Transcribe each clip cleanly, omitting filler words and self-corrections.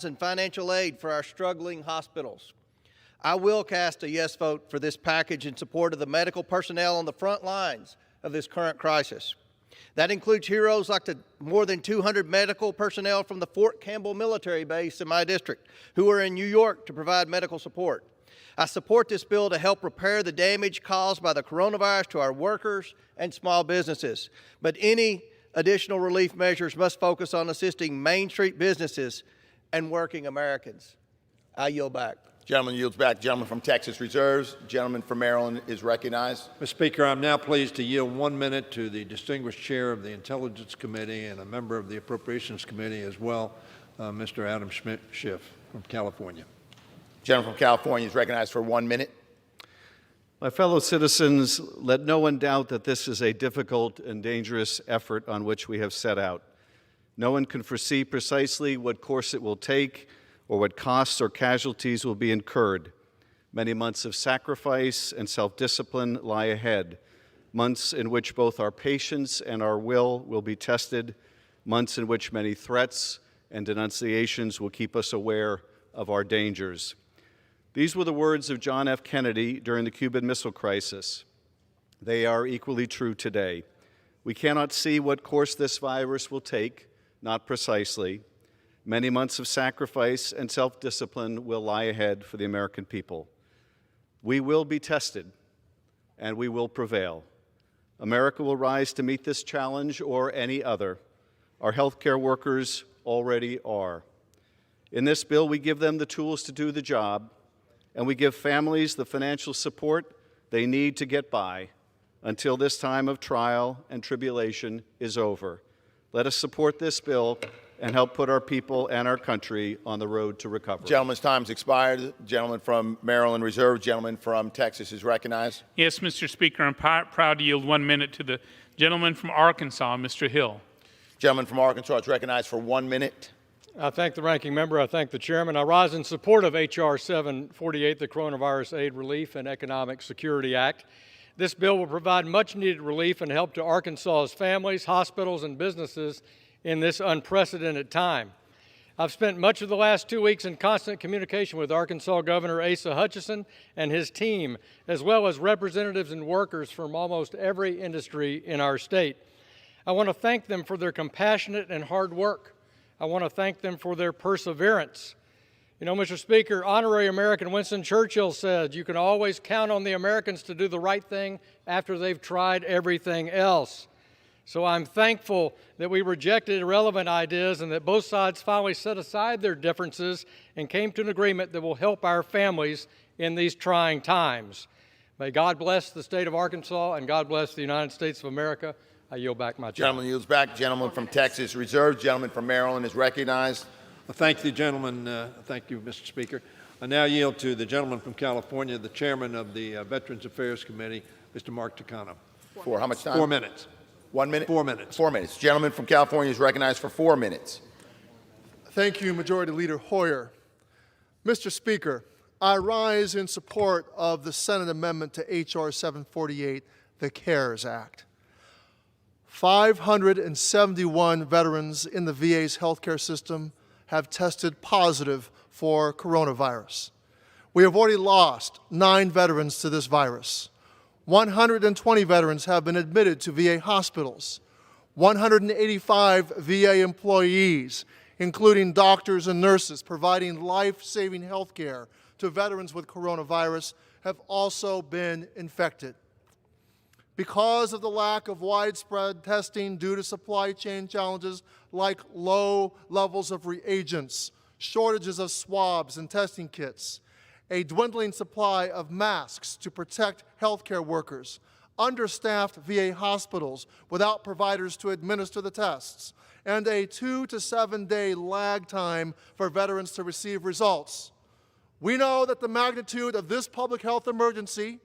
and financial aid for our struggling hospitals. I will cast a yes vote for this package in support of the medical personnel on the front lines of this current crisis. That includes heroes like the more than 200 medical personnel from the Fort Campbell military base in my district who are in New York to provide medical support. I support this bill to help repair the damage caused by the coronavirus to our workers and small businesses. But any additional relief measures must focus on assisting Main Street businesses and working Americans. I yield back. Gentleman yields back. Gentleman from Texas reserves. Gentleman from Maryland is recognized. Mr. Speaker, I'm now pleased to yield 1 minute to the distinguished chair of the Intelligence Committee and a member of the Appropriations Committee as well, Mr. Adam Schiff from California. Gentleman from California is recognized for 1 minute. My fellow citizens, let no one doubt that this is a difficult and dangerous effort on which we have set out. No one can foresee precisely what course it will take or what costs or casualties will be incurred. Many months of sacrifice and self-discipline lie ahead, months in which both our patience and our will be tested, months in which many threats and denunciations will keep us aware of our dangers. These were the words of John F. Kennedy during the Cuban Missile Crisis. They are equally true today. We cannot see what course this virus will take, not precisely. Many months of sacrifice and self-discipline will lie ahead for the American people. We will be tested, and we will prevail. America will rise to meet this challenge or any other. Our healthcare workers already are. In this bill, we give them the tools to do the job, and we give families the financial support they need to get by until this time of trial and tribulation is over. Let us support this bill and help put our people and our country on the road to recovery. Gentleman's time has expired. Gentleman from Maryland reserved. Gentleman from Texas is recognized. Yes, Mr. Speaker, I'm proud to yield 1 minute to the gentleman from Arkansas, Mr. Hill. Gentleman from Arkansas is recognized for 1 minute. I thank the ranking member. I thank the chairman. I rise in support of H.R. 748, the Coronavirus Aid, Relief, and Economic Security Act. This bill will provide much-needed relief and help to Arkansas's families, hospitals, and businesses in this unprecedented time. I've spent much of the last 2 weeks in constant communication with Arkansas Governor Asa Hutchinson and his team, as well as representatives and workers from almost every industry in our state. I want to thank them for their compassionate and hard work. I want to thank them for their perseverance. You know, Mr. Speaker, honorary American Winston Churchill said, "You can always count on the Americans to do the right thing after they've tried everything else." So I'm thankful that we rejected irrelevant ideas and that both sides finally set aside their differences and came to an agreement that will help our families in these trying times. May God bless the state of Arkansas and God bless the United States of America. I yield back my time. Gentleman yields back. Gentleman from Texas reserved. Gentleman from Maryland is recognized. Thank the gentleman. Thank you, Mr. Speaker. I now yield to the gentleman from California, the chairman of the Veterans Affairs Committee, Mr. Mark Takano. For how much time? 4 minutes. 1 minute? 4 minutes. 4 minutes. Gentleman from California is recognized for 4 minutes. Thank you, Majority Leader Hoyer. Mr. Speaker, I rise in support of the Senate amendment to H.R. 748, the CARES Act. 571 veterans in the VA's healthcare system have tested positive for coronavirus. We have already lost 9 veterans to this virus. 120 veterans have been admitted to VA hospitals. 185 VA employees, including doctors and nurses providing life-saving health care to veterans with coronavirus, have also been infected. Because of the lack of widespread testing due to supply chain challenges like low levels of reagents, shortages of swabs and testing kits, a dwindling supply of masks to protect healthcare workers, understaffed VA hospitals without providers to administer the tests, and a 2 to 7 day lag time for veterans to receive results. We know that the magnitude of this public health emergency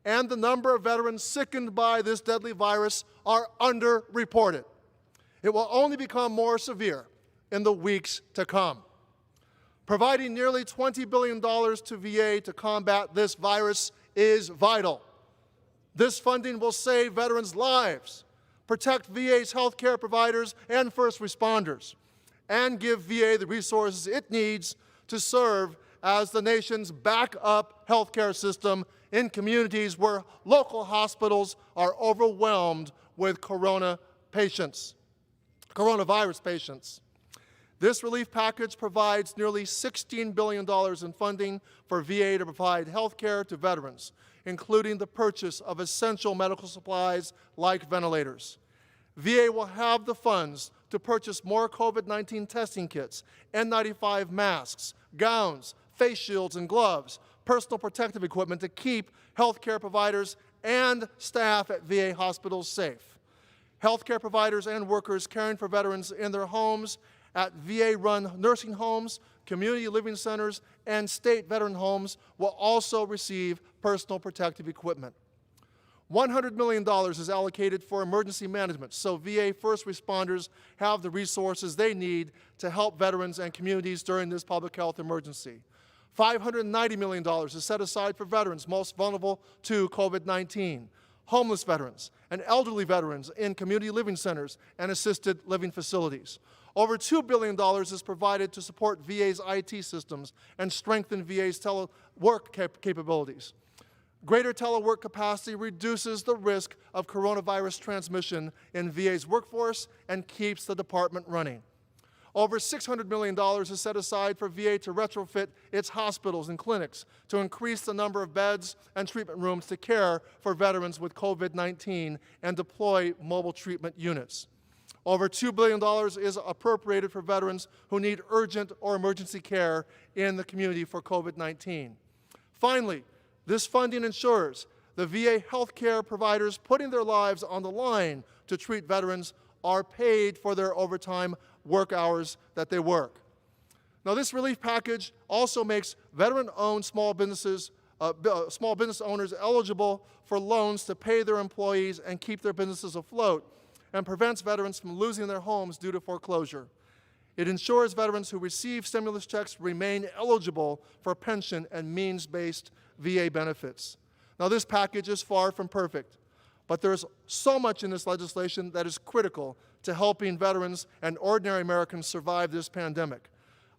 and the number of veterans sickened by this deadly virus are underreported. It will only become more severe in the weeks to come. Providing nearly $20 billion to VA to combat this virus is vital. This funding will save veterans' lives, protect VA's healthcare providers and first responders, and give VA the resources it needs to serve as the nation's backup healthcare system in communities where local hospitals are overwhelmed with coronavirus patients. This relief package provides nearly $16 billion in funding for VA to provide health care to veterans, including the purchase of essential medical supplies like ventilators. VA will have the funds to purchase more COVID-19 testing kits, N95 masks, gowns, face shields and gloves, personal protective equipment to keep healthcare providers and staff at VA hospitals safe. Healthcare providers and workers caring for veterans in their homes, at VA-run nursing homes, community living centers, and state veteran homes will also receive personal protective equipment. $100 million is allocated for emergency management, so VA first responders have the resources they need to help veterans and communities during this public health emergency. $590 million is set aside for veterans most vulnerable to COVID-19, homeless veterans, and elderly veterans in community living centers and assisted living facilities. Over $2 billion is provided to support VA's IT systems and strengthen VA's telework capabilities. Greater telework capacity reduces the risk of coronavirus transmission in VA's workforce and keeps the department running. Over $600 million is set aside for VA to retrofit its hospitals and clinics to increase the number of beds and treatment rooms to care for veterans with COVID-19 and deploy mobile treatment units. Over $2 billion is appropriated for veterans who need urgent or emergency care in the community for COVID-19. Finally, this funding ensures the VA healthcare providers putting their lives on the line to treat veterans are paid for their overtime work hours that they work. Now, this relief package also makes veteran-owned small business owners eligible for loans to pay their employees and keep their businesses afloat, and prevents veterans from losing their homes due to foreclosure. It ensures veterans who receive stimulus checks remain eligible for pension and means-based VA benefits. Now, this package is far from perfect, but there's so much in this legislation that is critical to helping veterans and ordinary Americans survive this pandemic.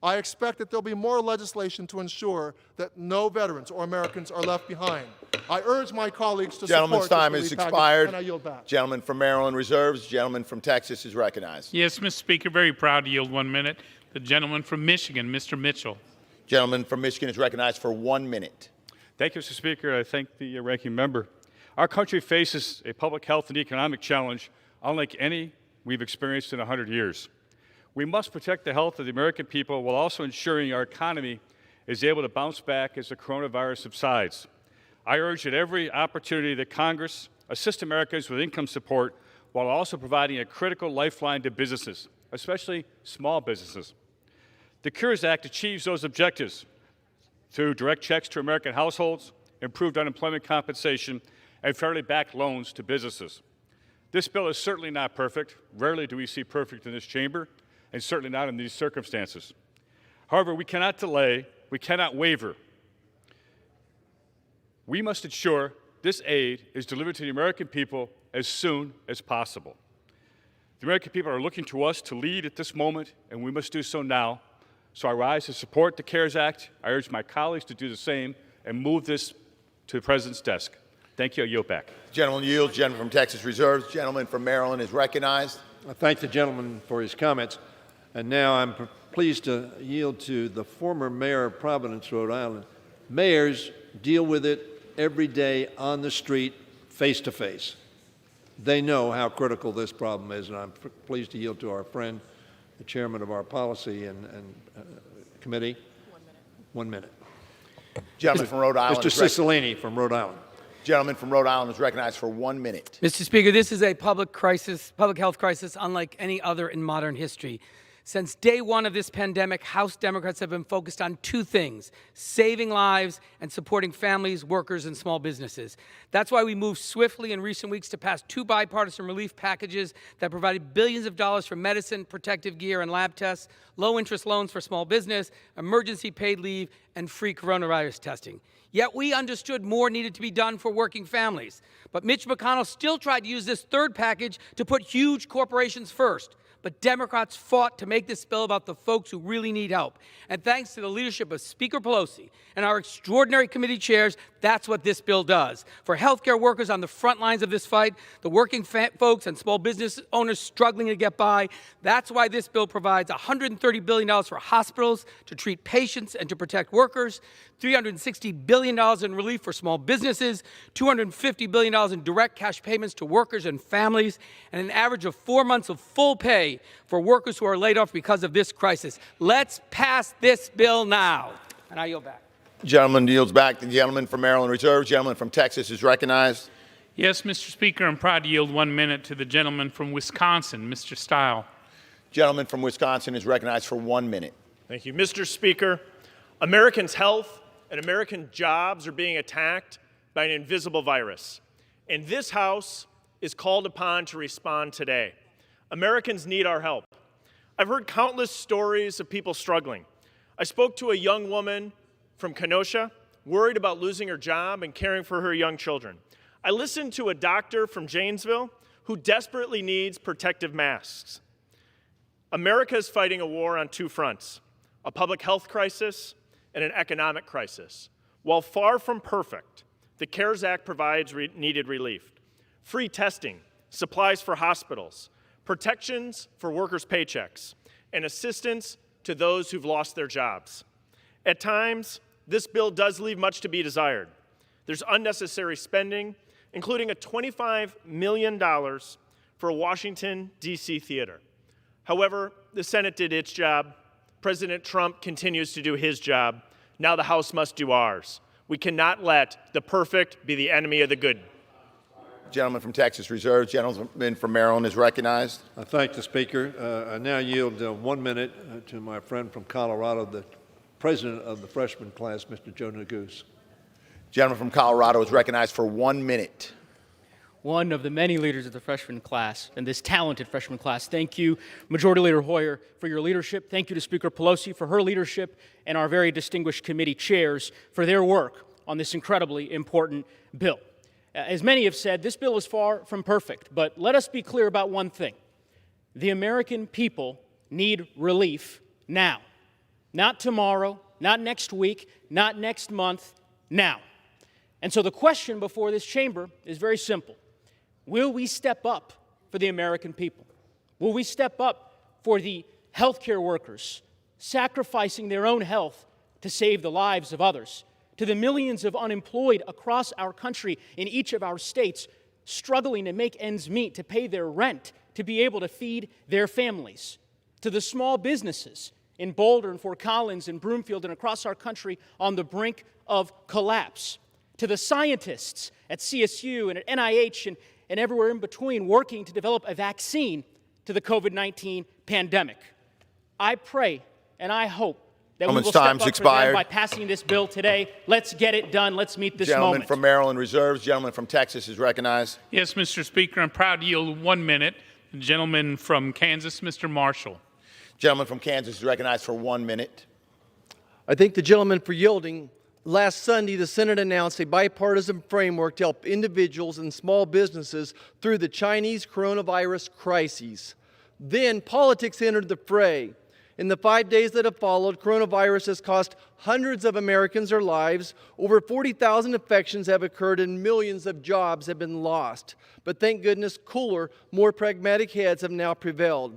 I expect that there'll be more legislation to ensure that no veterans or Americans are left behind. I urge my colleagues to Gentleman's support time this has relief package, expired. and I yield back. Gentleman from Maryland reserves. Gentleman from Texas is recognized. Yes, Mr. Speaker, very proud to yield 1 minute. The gentleman from Michigan, Mr. Mitchell. Gentleman from Michigan is recognized for 1 minute. Thank you, Mr. Speaker. I thank the ranking member. Our country faces a public health and economic challenge unlike any we've experienced in 100 years. We must protect the health of the American people while also ensuring our economy is able to bounce back as the coronavirus subsides. I urge at every opportunity that Congress assist Americans with income support while also providing a critical lifeline to businesses, especially small businesses. The CARES Act achieves those objectives through direct checks to American households, improved unemployment compensation, and fairly backed loans to businesses. This bill is certainly not perfect. Rarely do we see perfect in this chamber, and certainly not in these circumstances. However, we cannot delay, we cannot waver. We must ensure this aid is delivered to the American people as soon as possible. The American people are looking to us to lead at this moment, and we must do so now. So I rise to support the CARES Act. I urge my colleagues to do the same and move this to the President's desk. Thank you. I yield back. Gentleman yields. Gentleman from Texas reserves. Gentleman from Maryland is recognized. I thank the gentleman for his comments. And now I'm pleased to yield to the former mayor of Providence, Rhode Island. Mayors deal with it every day on the street, face to face. They know how critical this problem is, and I'm pleased to yield to our friend, the chairman of our policy and committee. 1 minute. Gentleman from Rhode Island. Mr. Cicilline from Rhode Island. Gentleman from Rhode Island is recognized for 1 minute. Mr. Speaker, this is a public health crisis unlike any other in modern history. Since day one of this pandemic, House Democrats have been focused on two things: saving lives and supporting families, workers, and small businesses. That's why we moved swiftly in recent weeks to pass two bipartisan relief packages that provided billions of dollars for medicine, protective gear, and lab tests, low-interest loans for small business, emergency paid leave, and free coronavirus testing. Yet we understood more needed to be done for working families. But Mitch McConnell still tried to use this third package to put huge corporations first. but Democrats fought to make this bill about the folks who really need help. And thanks to the leadership of Speaker Pelosi and our extraordinary committee chairs, that's what this bill does. For healthcare workers on the front lines of this fight, the working folks and small business owners struggling to get by, that's why this bill provides $130 billion for hospitals to treat patients and to protect workers, $360 billion in relief for small businesses, $250 billion in direct cash payments to workers and families, and an average of 4 months of full pay for workers who are laid off because of this crisis. Let's pass this bill now. And I yield back. Gentleman yields back. The gentleman from Maryland Reserve. Gentleman from Texas is recognized. Yes, Mr. Speaker, I'm proud to yield 1 minute to the gentleman from Wisconsin, Mr. Stile. Gentleman from Wisconsin is recognized for 1 minute. Thank you. Mr. Speaker, Americans' health and American jobs are being attacked by an invisible virus. And this House is called upon to respond today. Americans need our help. I've heard countless stories of people struggling. I spoke to a young woman from Kenosha, worried about losing her job and caring for her young children. I listened to a doctor from Janesville who desperately needs protective masks. America is fighting a war on two fronts, a public health crisis and an economic crisis. While far from perfect, the CARES Act provides needed relief. Free testing, supplies for hospitals, protections for workers' paychecks, and assistance to those who've lost their jobs. At times, this bill does leave much to be desired. There's unnecessary spending, including a $25 million for a Washington, D.C. theater. However, the Senate did its job. President Trump continues to do his job. Now the House must do ours. We cannot let the perfect be the enemy of the good. Gentleman from Texas Reserve. Gentleman from Maryland is recognized. I thank the Speaker. I now yield 1 minute to my friend from Colorado, the President of the freshman class, Mr. Joe Neguse. Gentleman from Colorado is recognized for 1 minute. One of the many leaders of the freshman class, and this talented freshman class. Thank you, Majority Leader Hoyer, for your leadership. Thank you to Speaker Pelosi for her leadership, and our very distinguished committee chairs for their work on this incredibly important bill. As many have said, this bill is far from perfect, but let us be clear about one thing. The American people need relief now. Not tomorrow, not next week, not next month, now. And so the question before this chamber is very simple. Will we step up for the American people? Will we step up for the healthcare workers, sacrificing their own health to save the lives of others? To the millions of unemployed across our country in each of our states, struggling to make ends meet, to pay their rent, to be able to feed their families? To the small businesses in Boulder and Fort Collins and Broomfield and across our country on the brink of collapse? To the scientists at CSU and at NIH and everywhere in between working to develop a vaccine to the COVID-19 pandemic? I pray and I hope that we will step up for them by passing this bill today. Let's get it done. Let's meet this moment. Gentleman from Maryland reserves. Gentleman from Texas is recognized. Yes, Mr. Speaker, I'm proud to yield 1 minute. The gentleman from Kansas, Mr. Marshall. Gentleman from Kansas is recognized for 1 minute. I thank the gentleman for yielding. Last Sunday, the Senate announced a bipartisan framework to help individuals and small businesses through the Chinese coronavirus crises. Then politics entered the fray. In the 5 days that have followed, coronavirus has cost hundreds of Americans their lives. Over 40,000 infections have occurred and millions of jobs have been lost. But thank goodness, cooler, more pragmatic heads have now prevailed.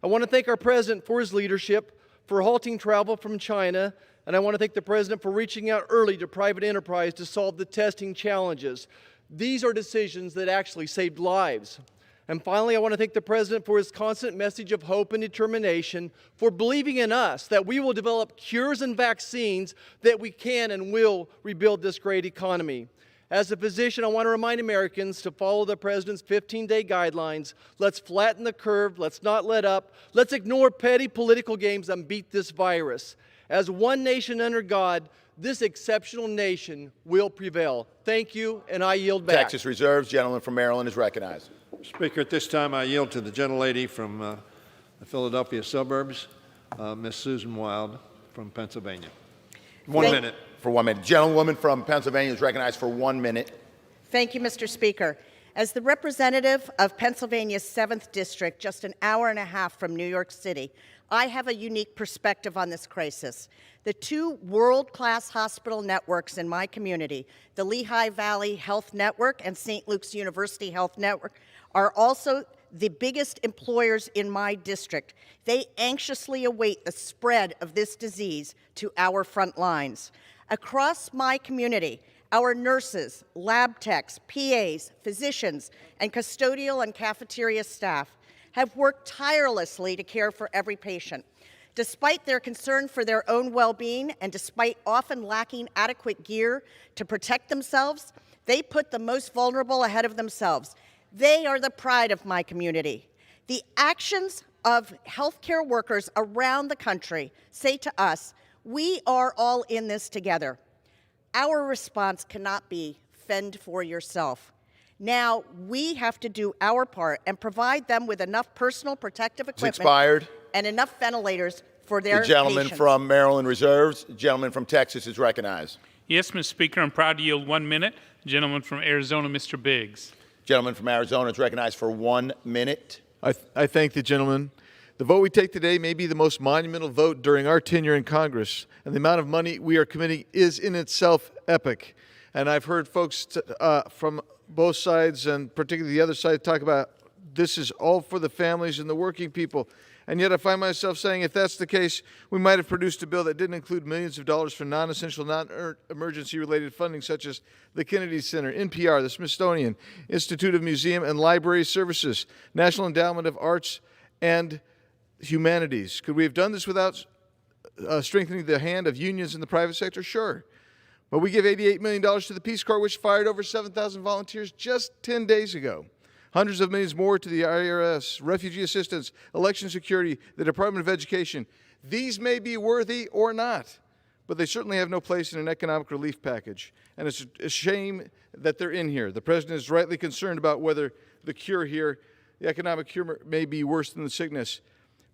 I want to thank our President for his leadership, for halting travel from China, and I want to thank the President for reaching out early to private enterprise to solve the testing challenges. These are decisions that actually saved lives. And finally, I want to thank the President for his constant message of hope and determination, for believing in us that we will develop cures and vaccines that we can and will rebuild this great economy. As a physician, I want to remind Americans to follow the President's 15-day guidelines. Let's flatten the curve. Let's not let up. Let's ignore petty political games and beat this virus. As one nation under God, this exceptional nation will prevail. Thank you, and I yield back. Texas reserves. Gentleman from Maryland is recognized. Speaker, at this time I yield to the gentlelady from the Philadelphia suburbs, Ms. Susan Wild from Pennsylvania. 1 minute. For 1 minute. Gentlewoman from Pennsylvania is recognized for 1 minute. Thank you, Mr. Speaker. As the representative of Pennsylvania's 7th District, just an hour and a half from New York City, I have a unique perspective on this crisis. The two world-class hospital networks in my community, the Lehigh Valley Health Network and St. Luke's University Health Network, are also the biggest employers in my district. They anxiously await the spread of this disease to our front lines. Across my community, our nurses, lab techs, PAs, physicians, and custodial and cafeteria staff have worked tirelessly to care for every patient. Despite their concern for their own well-being and despite often lacking adequate gear to protect themselves, they put the most vulnerable ahead of themselves. They are the pride of my community. The actions of healthcare workers around the country say to us, we are all in this together. Our response cannot be fend for yourself. Now, we have to do our part and provide them with enough personal protective equipment Expired. and enough ventilators for their The gentleman patients. from Maryland reserves. The gentleman from Texas is recognized. Yes, Mr. Speaker, I'm proud to yield 1 minute. The gentleman from Arizona, Mr. Biggs. Gentleman from Arizona is recognized for 1 minute. I thank the gentleman. The vote we take today may be the most monumental vote during our tenure in Congress, and the amount of money we are committing is in itself epic. And I've heard folks from both sides, and particularly the other side, talk about this is all for the families and the working people. And yet I find myself saying, if that's the case, we might have produced a bill that didn't include millions of dollars for non-essential, non-emergency related funding, such as the Kennedy Center, NPR, the Smithsonian, Institute of Museum and Library Services, National Endowment of Arts and Humanities. Could we have done this without strengthening the hand of unions in the private sector? Sure. But we give $88 million to the Peace Corps, which fired over 7,000 volunteers just 10 days ago. Hundreds of millions more to the IRS, refugee assistance, election security, the Department of Education. These may be worthy or not, but they certainly have no place in an economic relief package. And it's a shame that they're in here. The President is rightly concerned about whether the cure here, the economic cure, may be worse than the sickness.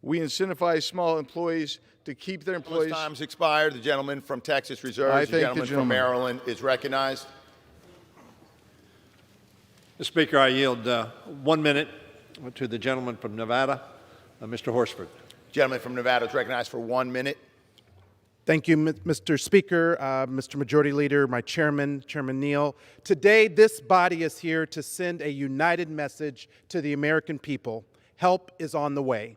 We incentivize small employees to keep their employees. Time's expired. The gentleman from Texas reserves. The gentleman from Maryland is recognized. Mr. Speaker, I yield 1 minute to the gentleman from Nevada, Mr. Horsford. Gentleman from Nevada is recognized for 1 minute. Thank you, Mr. Speaker, Mr. Majority Leader, my chairman, Chairman Neal. Today, this body is here to send a united message to the American people. Help is on the way.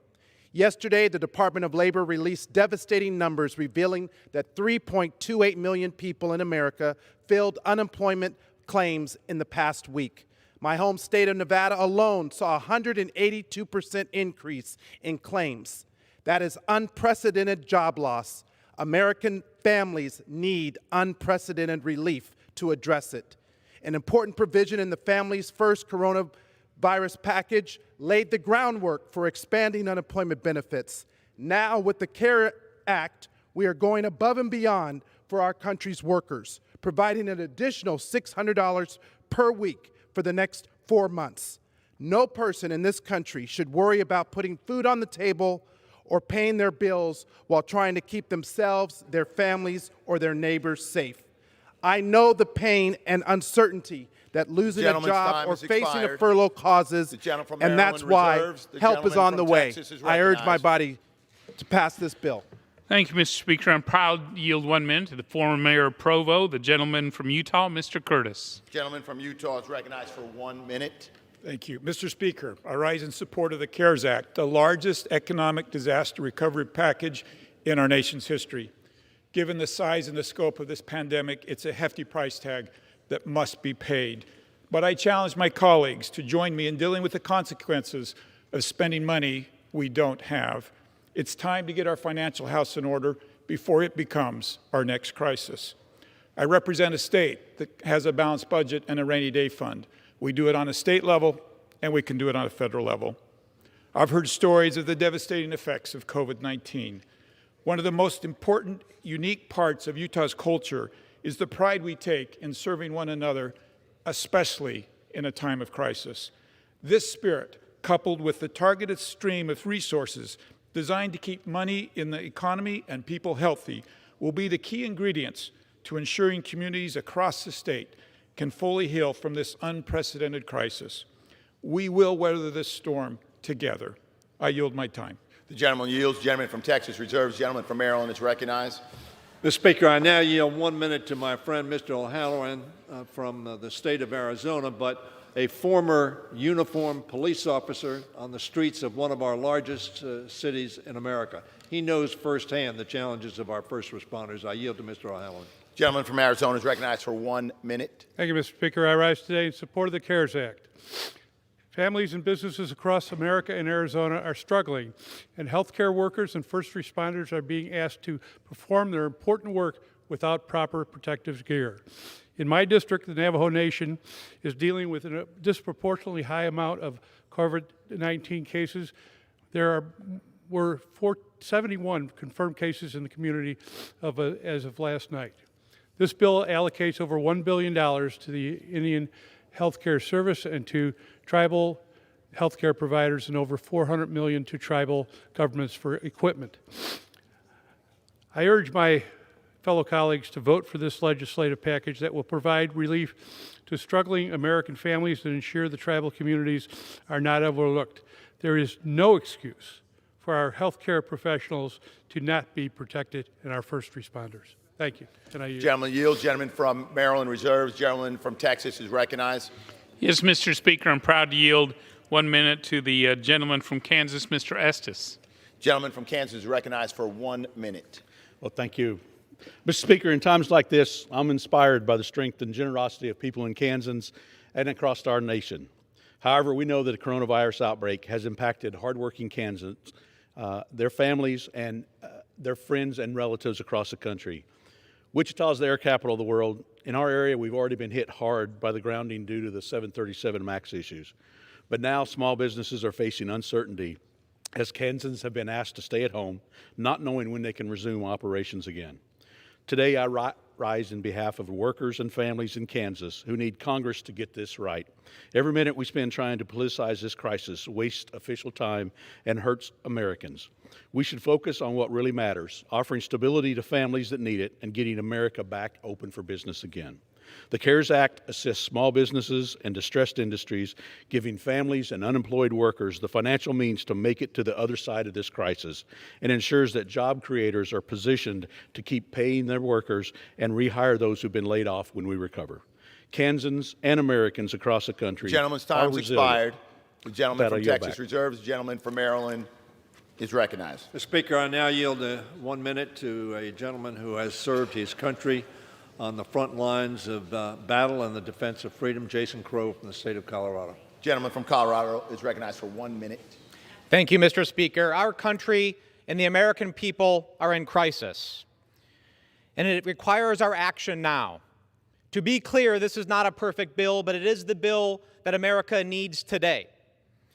Yesterday, the Department of Labor released devastating numbers revealing that 3.28 million people in America filed unemployment claims in the past week. My home state of Nevada alone saw a 182% increase in claims. That is unprecedented job loss. American families need unprecedented relief to address it. An important provision in the Families First coronavirus package laid the groundwork for expanding unemployment benefits. Now, with the CARE Act, we are going above and beyond for our country's workers, providing an additional $600 per week for the next 4 months. No person in this country should worry about putting food on the table or paying their bills while trying to keep themselves, their families, or their neighbors safe. I know the pain and uncertainty that losing a job or facing a furlough causes, and that's why help is on the way. I urge my body to pass this bill. Thank you, Mr. Speaker. I'm proud to yield 1 minute to the former mayor of Provo, the gentleman from Utah, Mr. Curtis. Gentleman from Utah is recognized for 1 minute. Thank you. Mr. Speaker, I rise in support of the CARES Act, the largest economic disaster recovery package in our nation's history. Given the size and the scope of this pandemic, it's a hefty price tag that must be paid. But I challenge my colleagues to join me in dealing with the consequences of spending money we don't have. It's time to get our financial house in order before it becomes our next crisis. I represent a state that has a balanced budget and a rainy day fund. We do it on a state level, and we can do it on a federal level. I've heard stories of the devastating effects of COVID-19. One of the most important, unique parts of Utah's culture is the pride we take in serving one another, especially in a time of crisis. This spirit, coupled with the targeted stream of resources designed to keep money in the economy and people healthy, will be the key ingredients to ensuring communities across the state can fully heal from this unprecedented crisis. We will weather this storm together. I yield my time. The gentleman yields. Gentleman from Texas reserves. Gentleman from Maryland is recognized. Mr. Speaker, I now yield 1 minute to my friend Mr. O'Halloran from the state of Arizona, but a former uniformed police officer on the streets of one of our largest cities in America. He knows firsthand the challenges of our first responders. I yield to Mr. O'Halloran. Gentleman from Arizona is recognized for 1 minute. Thank you, Mr. Speaker. I rise today in support of the CARES Act. Families and businesses across America and Arizona are struggling, and healthcare workers and first responders are being asked to perform their important work without proper protective gear. In my district, the Navajo Nation is dealing with a disproportionately high amount of COVID-19 cases. There were 71 confirmed cases in the community as of last night. This bill allocates over $1 billion to the Indian Healthcare Service and to tribal healthcare providers, and over $400 million to tribal governments for equipment. I urge my fellow colleagues to vote for this legislative package that will provide relief to struggling American families and ensure the tribal communities are not overlooked. There is no excuse for our healthcare professionals to not be protected and our first responders. Thank you. And I yield. Gentleman yields. Gentleman from Maryland reserves. Gentleman from Texas is recognized. Yes, Mr. Speaker, I'm proud to yield 1 minute to the gentleman from Kansas, Mr. Estes. Gentleman from Kansas is recognized for 1 minute. Well, thank you. Mr. Speaker, in times like this, I'm inspired by the strength and generosity of people in Kansas and across our nation. However, we know that the coronavirus outbreak has impacted hardworking Kansans, their families, and their friends and relatives across the country. Wichita is the air capital of the world. In our area, we've already been hit hard by the grounding due to the 737 MAX issues. But now small businesses are facing uncertainty as Kansans have been asked to stay at home, not knowing when they can resume operations again. Today, I rise in behalf of workers and families in Kansas who need Congress to get this right. Every minute we spend trying to politicize this crisis wastes official time and hurts Americans. We should focus on what really matters, offering stability to families that need it and getting America back open for business again. The CARES Act assists small businesses and distressed industries, giving families and unemployed workers the financial means to make it to the other side of this crisis, and ensures that job creators are positioned to keep paying their workers and rehire those who've been laid off when we recover. Kansans and Americans across the country. Gentleman's time has expired. The gentleman from Texas reserves. The gentleman from Maryland is recognized. Mr. Speaker, I now yield 1 minute to a gentleman who has served his country on the front lines of battle and the defense of freedom, Jason Crow from the state of Colorado. Gentleman from Colorado is recognized for 1 minute. Thank you, Mr. Speaker. Our country and the American people are in crisis, and it requires our action now. To be clear, this is not a perfect bill, but it is the bill that America needs today.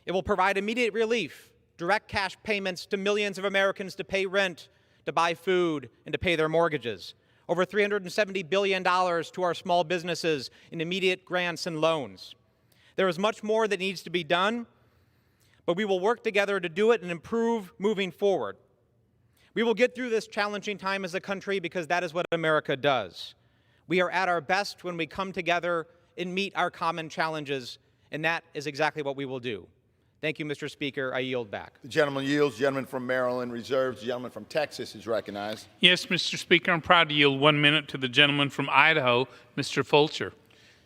It will provide immediate relief, direct cash payments to millions of Americans to pay rent, to buy food, and to pay their mortgages. Over $370 billion to our small businesses in immediate grants and loans. There is much more that needs to be done, but we will work together to do it and improve moving forward. We will get through this challenging time as a country because that is what America does. We are at our best when we come together and meet our common challenges, and that is exactly what we will do. Thank you, Mr. Speaker. I yield back. The gentleman yields. The gentleman from Maryland reserves. The gentleman from Texas is recognized. Yes, Mr. Speaker, I'm proud to yield 1 minute to the gentleman from Idaho, Mr. Fulcher.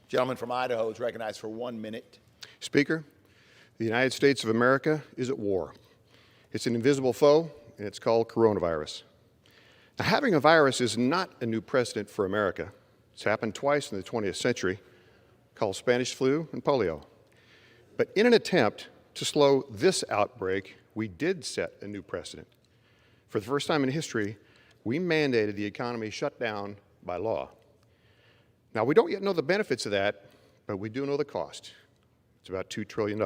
Gentleman from Idaho is recognized for 1 minute. Speaker, the United States of America is at war. It's an invisible foe, and it's called coronavirus. Now, having a virus is not a new precedent for America. It's happened twice in the 20th century, called Spanish flu and polio. But in an attempt to slow this outbreak, we did set a new precedent. For the first time in history, we mandated the economy shut down by law. Now, we don't yet know the benefits of that, but we do know the cost. It's about $2 trillion.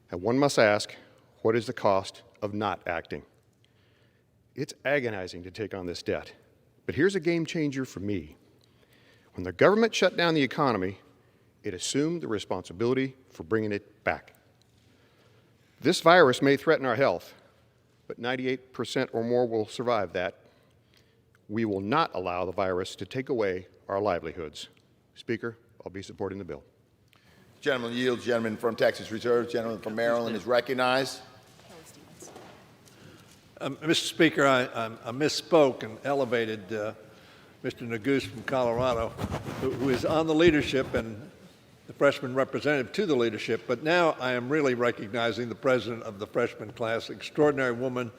And one must ask, what is the cost of not acting? It's agonizing to take on this debt. But here's a game changer for me. When the government shut down the economy, it assumed the responsibility for bringing it back. This virus may threaten our health, but 98% or more will survive that. We will not allow the virus to take away our livelihoods. Speaker, I'll be supporting the bill. Gentleman yields. Gentleman from Texas reserves. Gentleman from Maryland is recognized. Mr. Speaker, I misspoke and elevated Mr. Neguse from Colorado, who is on the leadership and the freshman representative to the leadership. But now I am really recognizing the president of the freshman class, extraordinary woman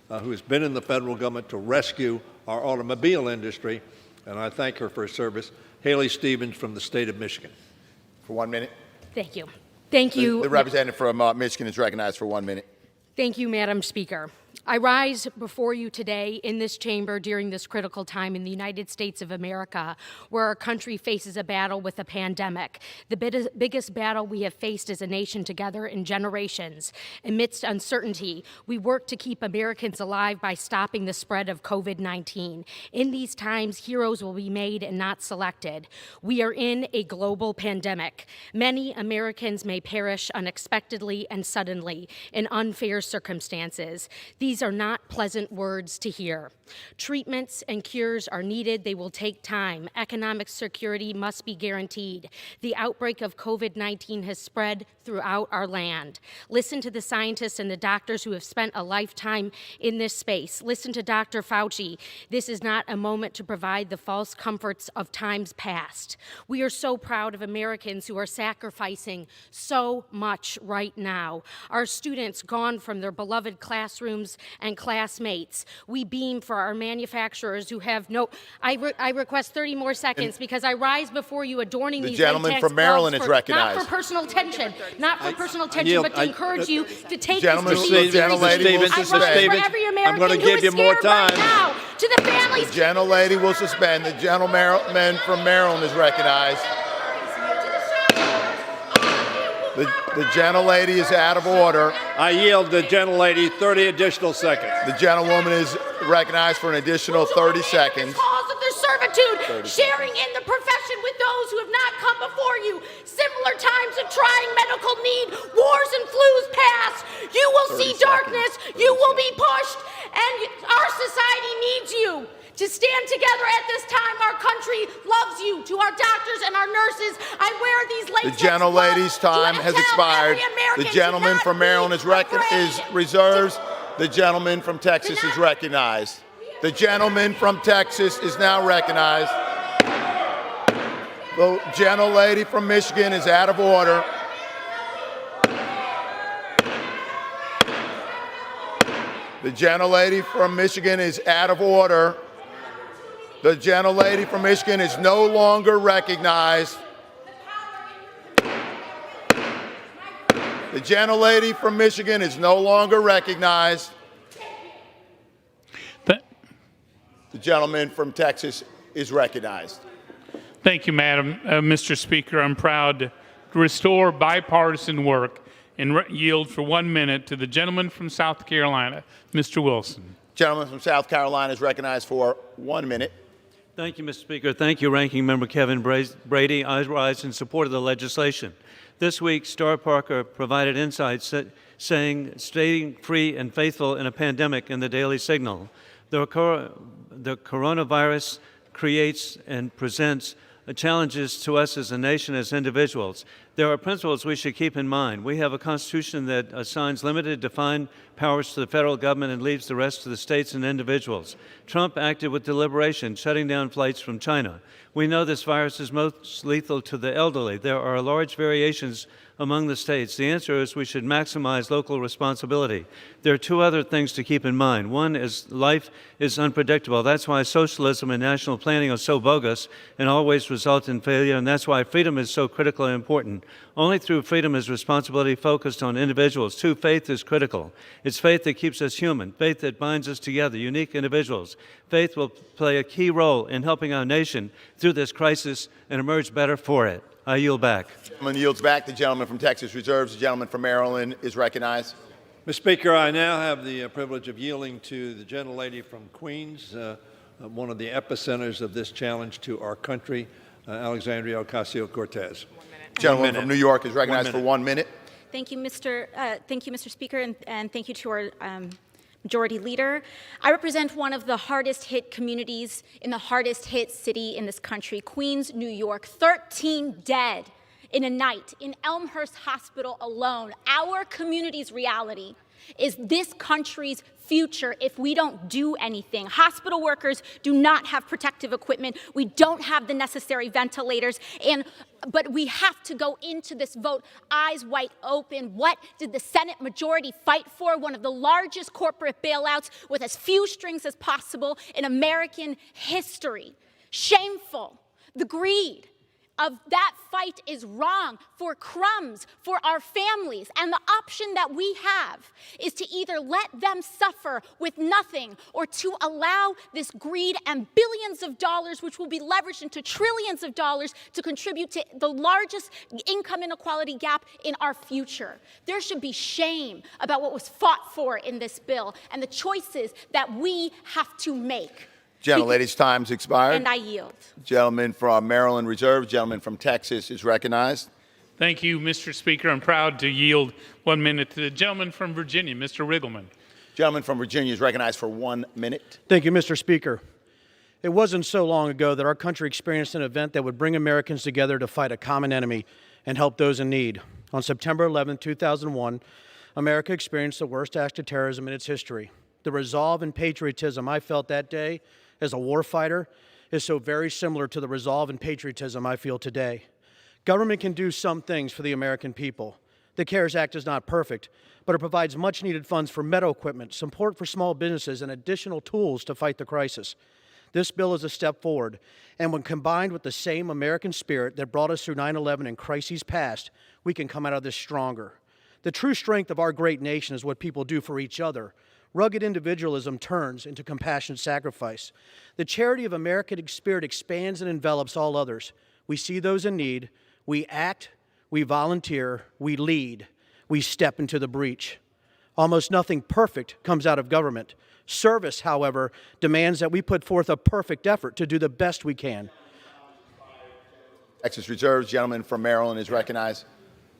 who has been in the federal government to rescue our automobile industry, and I thank her for her service, Haley Stevens from the state of Michigan. For 1 minute. Thank you. Thank you. The representative from Michigan is recognized for 1 minute. Thank you, Madam Speaker. I rise before you today in this chamber during this critical time in the United States of America, where our country faces a battle with a pandemic, the biggest battle we have faced as a nation together in generations. Amidst uncertainty, we work to keep Americans alive by stopping the spread of COVID-19. In these times, heroes will be made and not selected. We are in a global pandemic. Many Americans may perish unexpectedly and suddenly in unfair circumstances. These are not pleasant words to hear. Treatments and cures are needed. They will take time. Economic security must be guaranteed. The outbreak of COVID-19 has spread throughout our land. Listen to the scientists and the doctors who have spent a lifetime in this space. Listen to Dr. Fauci. This is not a moment to provide the false comforts of times past. We are so proud of Americans who are sacrificing so much right now. Our students gone from their beloved classrooms and classmates. We beam for our manufacturers who have no... I request 30 more seconds because I rise before you adorning these gentleman from Maryland is recognized. Not for personal tension, but to encourage you to take gentleman, this seriously. I'm going to give you more time. Right now, to the families. The gentlelady will suspend. The gentleman from Maryland is recognized. The gentlelady is out of order. I yield the gentlelady 30 additional seconds. The gentlewoman is recognized for an additional 30 seconds. Cause of their servitude, sharing in the profession with those who have not come before you. Similar times of trying medical need, wars and flus past. You will see darkness, you will be pushed, and our society needs you. To stand together at this time, our country loves you. To our doctors and our nurses, I wear these latex The gentlelady's time has expired. The gentleman from Maryland is reserves. The gentleman from Texas is recognized. The gentleman from Texas is now recognized. The gentlelady from Michigan is out of order. The gentlelady from Michigan is out of order. The gentlelady from Michigan is no longer recognized. The gentlelady from Michigan is no longer recognized. The gentleman from Texas is recognized. Thank you, Madam. Mr. Speaker, I'm proud to restore bipartisan work and yield for 1 minute to the gentleman from South Carolina, Mr. Wilson. Gentleman from South Carolina is recognized for 1 minute. Thank you, Mr. Speaker. Thank you, Ranking Member Kevin Brady. I rise in support of the legislation. This week, Star Parker provided insights saying staying free and faithful in a pandemic in the Daily Signal. The coronavirus creates and presents challenges to us as a nation, as individuals. There are principles we should keep in mind. We have a Constitution that assigns limited defined powers to the federal government and leaves the rest to the states and individuals. Trump acted with deliberation, shutting down flights from China. We know this virus is most lethal to the elderly. There are large variations among the states. The answer is we should maximize local responsibility. There are two other things to keep in mind. One is life is unpredictable. That's why socialism and national planning are so bogus and always result in failure, and that's why freedom is so critical and important. Only through freedom is responsibility focused on individuals. Two, faith is critical. It's faith that keeps us human, faith that binds us together, unique individuals. Faith will play a key role in helping our nation through this crisis and emerge better for it. I yield back. The gentleman yields back. The gentleman from Texas reserves. The gentleman from Maryland is recognized. Mr. Speaker, I now have the privilege of yielding to the gentlelady from Queens, one of the epicenters of this challenge to our country, Alexandria Ocasio-Cortez. Gentleman from New York is recognized for 1 minute. Thank you, Mr. Speaker, and thank you to our Majority Leader, I represent one of the hardest hit communities in the hardest hit city in this country, Queens, New York. 13 dead in a night in Elmhurst Hospital alone. Our community's reality is this country's future if we don't do anything. Hospital workers do not have protective equipment. We don't have the necessary ventilators, but we have to go into this vote eyes wide open. What did the Senate majority fight for? One of the largest corporate bailouts with as few strings as possible in American history. Shameful. The greed of that fight is wrong for crumbs for our families. And the option that we have is to either let them suffer with nothing or to allow this greed and billions of dollars, which will be leveraged into trillions of dollars, to contribute to the largest income inequality gap in our future. There should be shame about what was fought for in this bill and the choices that we have to make. Gentlelady's time's expired. And I yield. Gentleman from Maryland reserved. Gentleman from Texas is recognized. Thank you, Mr. Speaker. I'm proud to yield 1 minute to the gentleman from Virginia, Mr. Riggleman. Gentleman from Virginia is recognized for 1 minute. Thank you, Mr. Speaker. It wasn't so long ago that our country experienced an event that would bring Americans together to fight a common enemy and help those in need. On September 11, 2001, America experienced the worst act of terrorism in its history. The resolve and patriotism I felt that day as a warfighter is so very similar to the resolve and patriotism I feel today. Government can do some things for the American people. The CARES Act is not perfect, but it provides much-needed funds for medical equipment, support for small businesses, and additional tools to fight the crisis. This bill is a step forward, and when combined with the same American spirit that brought us through 9/11 and crises past, we can come out of this stronger. The true strength of our great nation is what people do for each other. Rugged individualism turns into compassionate sacrifice. The charity of American spirit expands and envelops all others. We see those in need, we act, we volunteer, we lead, we step into the breach. Almost nothing perfect comes out of government. Service, however, demands that we put forth a perfect effort to do the best we can. Texas reserves. Gentleman from Maryland is recognized.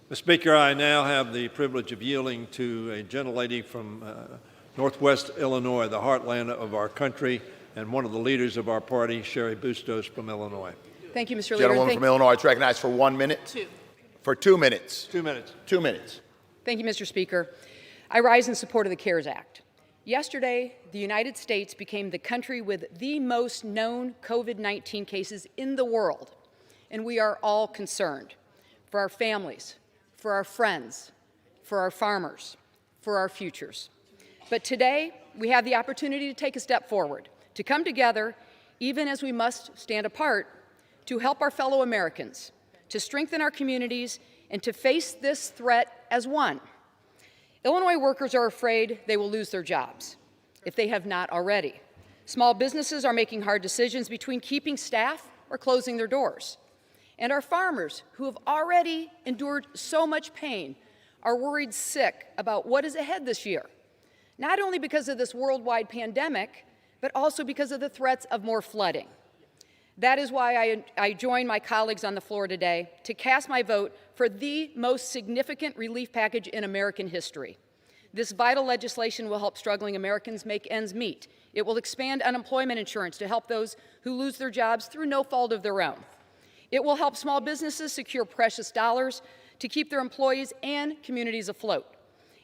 Mr. Speaker, I now have the privilege of yielding to a gentlelady from Northwest Illinois, the heartland of our country, and one of the leaders of our party, Sherry Bustos from Illinois. Thank you, Mr. Leader. Gentlewoman from Illinois is recognized for 1 minute. For 2 minutes. 2 minutes. 2 minutes. Thank you, Mr. Speaker. I rise in support of the CARES Act. Yesterday, the United States became the country with the most known COVID-19 cases in the world, and we are all concerned for our families, for our friends, for our farmers, for our futures. But today, we have the opportunity to take a step forward, to come together, even as we must stand apart, to help our fellow Americans, to strengthen our communities, and to face this threat as one. Illinois workers are afraid they will lose their jobs, if they have not already. Small businesses are making hard decisions between keeping staff or closing their doors. And our farmers, who have already endured so much pain, are worried sick about what is ahead this year. Not only because of this worldwide pandemic, but also because of the threats of more flooding. That is why I join my colleagues on the floor today to cast my vote for the most significant relief package in American history. This vital legislation will help struggling Americans make ends meet. It will expand unemployment insurance to help those who lose their jobs through no fault of their own. It will help small businesses secure precious dollars to keep their employees and communities afloat.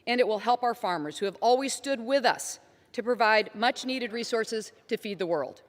And it will help our farmers, who have always stood with us, to provide much-needed resources to feed the world.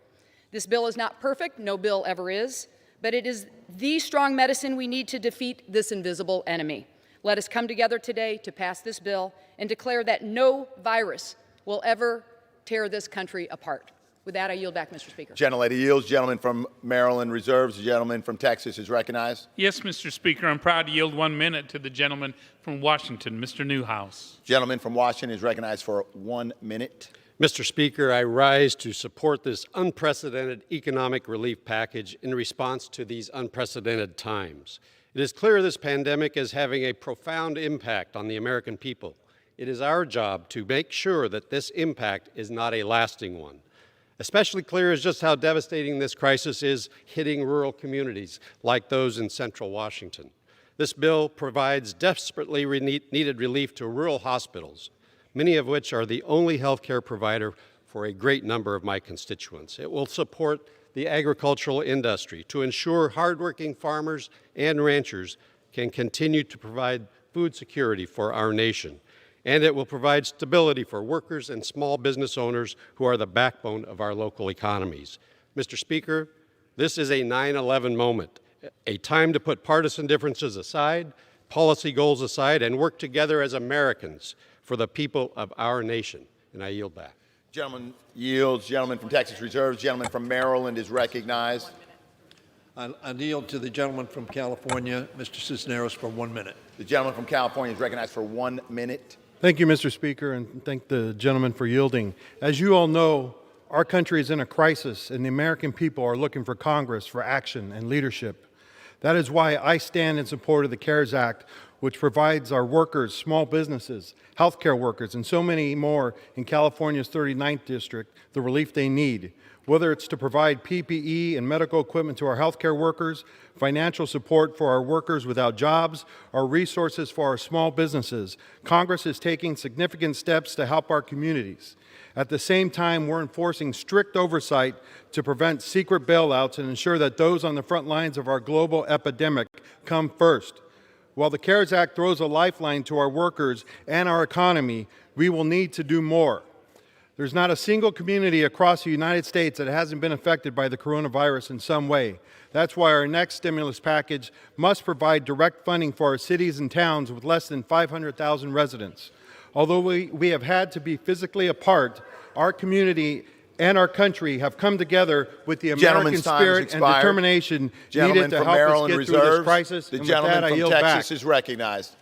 This bill is not perfect, no bill ever is, but it is the strong medicine we need to defeat this invisible enemy. Let us come together today to pass this bill and declare that no virus will ever tear this country apart. With that, I yield back, Mr. Speaker. Gentlelady yields. Gentleman from Maryland reserves. The gentleman from Texas is recognized. Yes, Mr. Speaker. I'm proud to yield 1 minute to the gentleman from Washington, Mr. Newhouse. Gentleman from Washington is recognized for 1 minute. Mr. Speaker, I rise to support this unprecedented economic relief package in response to these unprecedented times. It is clear this pandemic is having a profound impact on the American people. It is our job to make sure that this impact is not a lasting one. Especially clear is just how devastating this crisis is hitting rural communities like those in central Washington. This bill provides desperately needed relief to rural hospitals, many of which are the only health care provider for a great number of my constituents. It will support the agricultural industry to ensure hardworking farmers and ranchers can continue to provide food security for our nation. And it will provide stability for workers and small business owners who are the backbone of our local economies. Mr. Speaker, this is a 9/11 moment, a time to put partisan differences aside, policy goals aside, and work together as Americans for the people of our nation. And I yield back. Gentleman yields. Gentleman from Texas reserves. Gentleman from Maryland is recognized. I yield to the gentleman from California, Mr. Cisneros, for 1 minute. The gentleman from California is recognized for 1 minute. Thank you, Mr. Speaker, and thank the gentleman for yielding. As you all know, our country is in a crisis, and the American people are looking for Congress for action and leadership. That is why I stand in support of the CARES Act, which provides our workers, small businesses, healthcare workers, and so many more in California's 39th district the relief they need. Whether it's to provide PPE and medical equipment to our healthcare workers, financial support for our workers without jobs, or resources for our small businesses, Congress is taking significant steps to help our communities. At the same time, we're enforcing strict oversight to prevent secret bailouts and ensure that those on the front lines of our global epidemic come first. While the CARES Act throws a lifeline to our workers and our economy, we will need to do more. There's not a single community across the United States that hasn't been affected by the coronavirus in some way. That's why our next stimulus package must provide direct funding for our cities and towns with less than 500,000 residents. Although we have had to be physically apart, our community and our country have come together with the American spirit and determination needed to help us get through this crisis. The gentleman from Texas is recognized.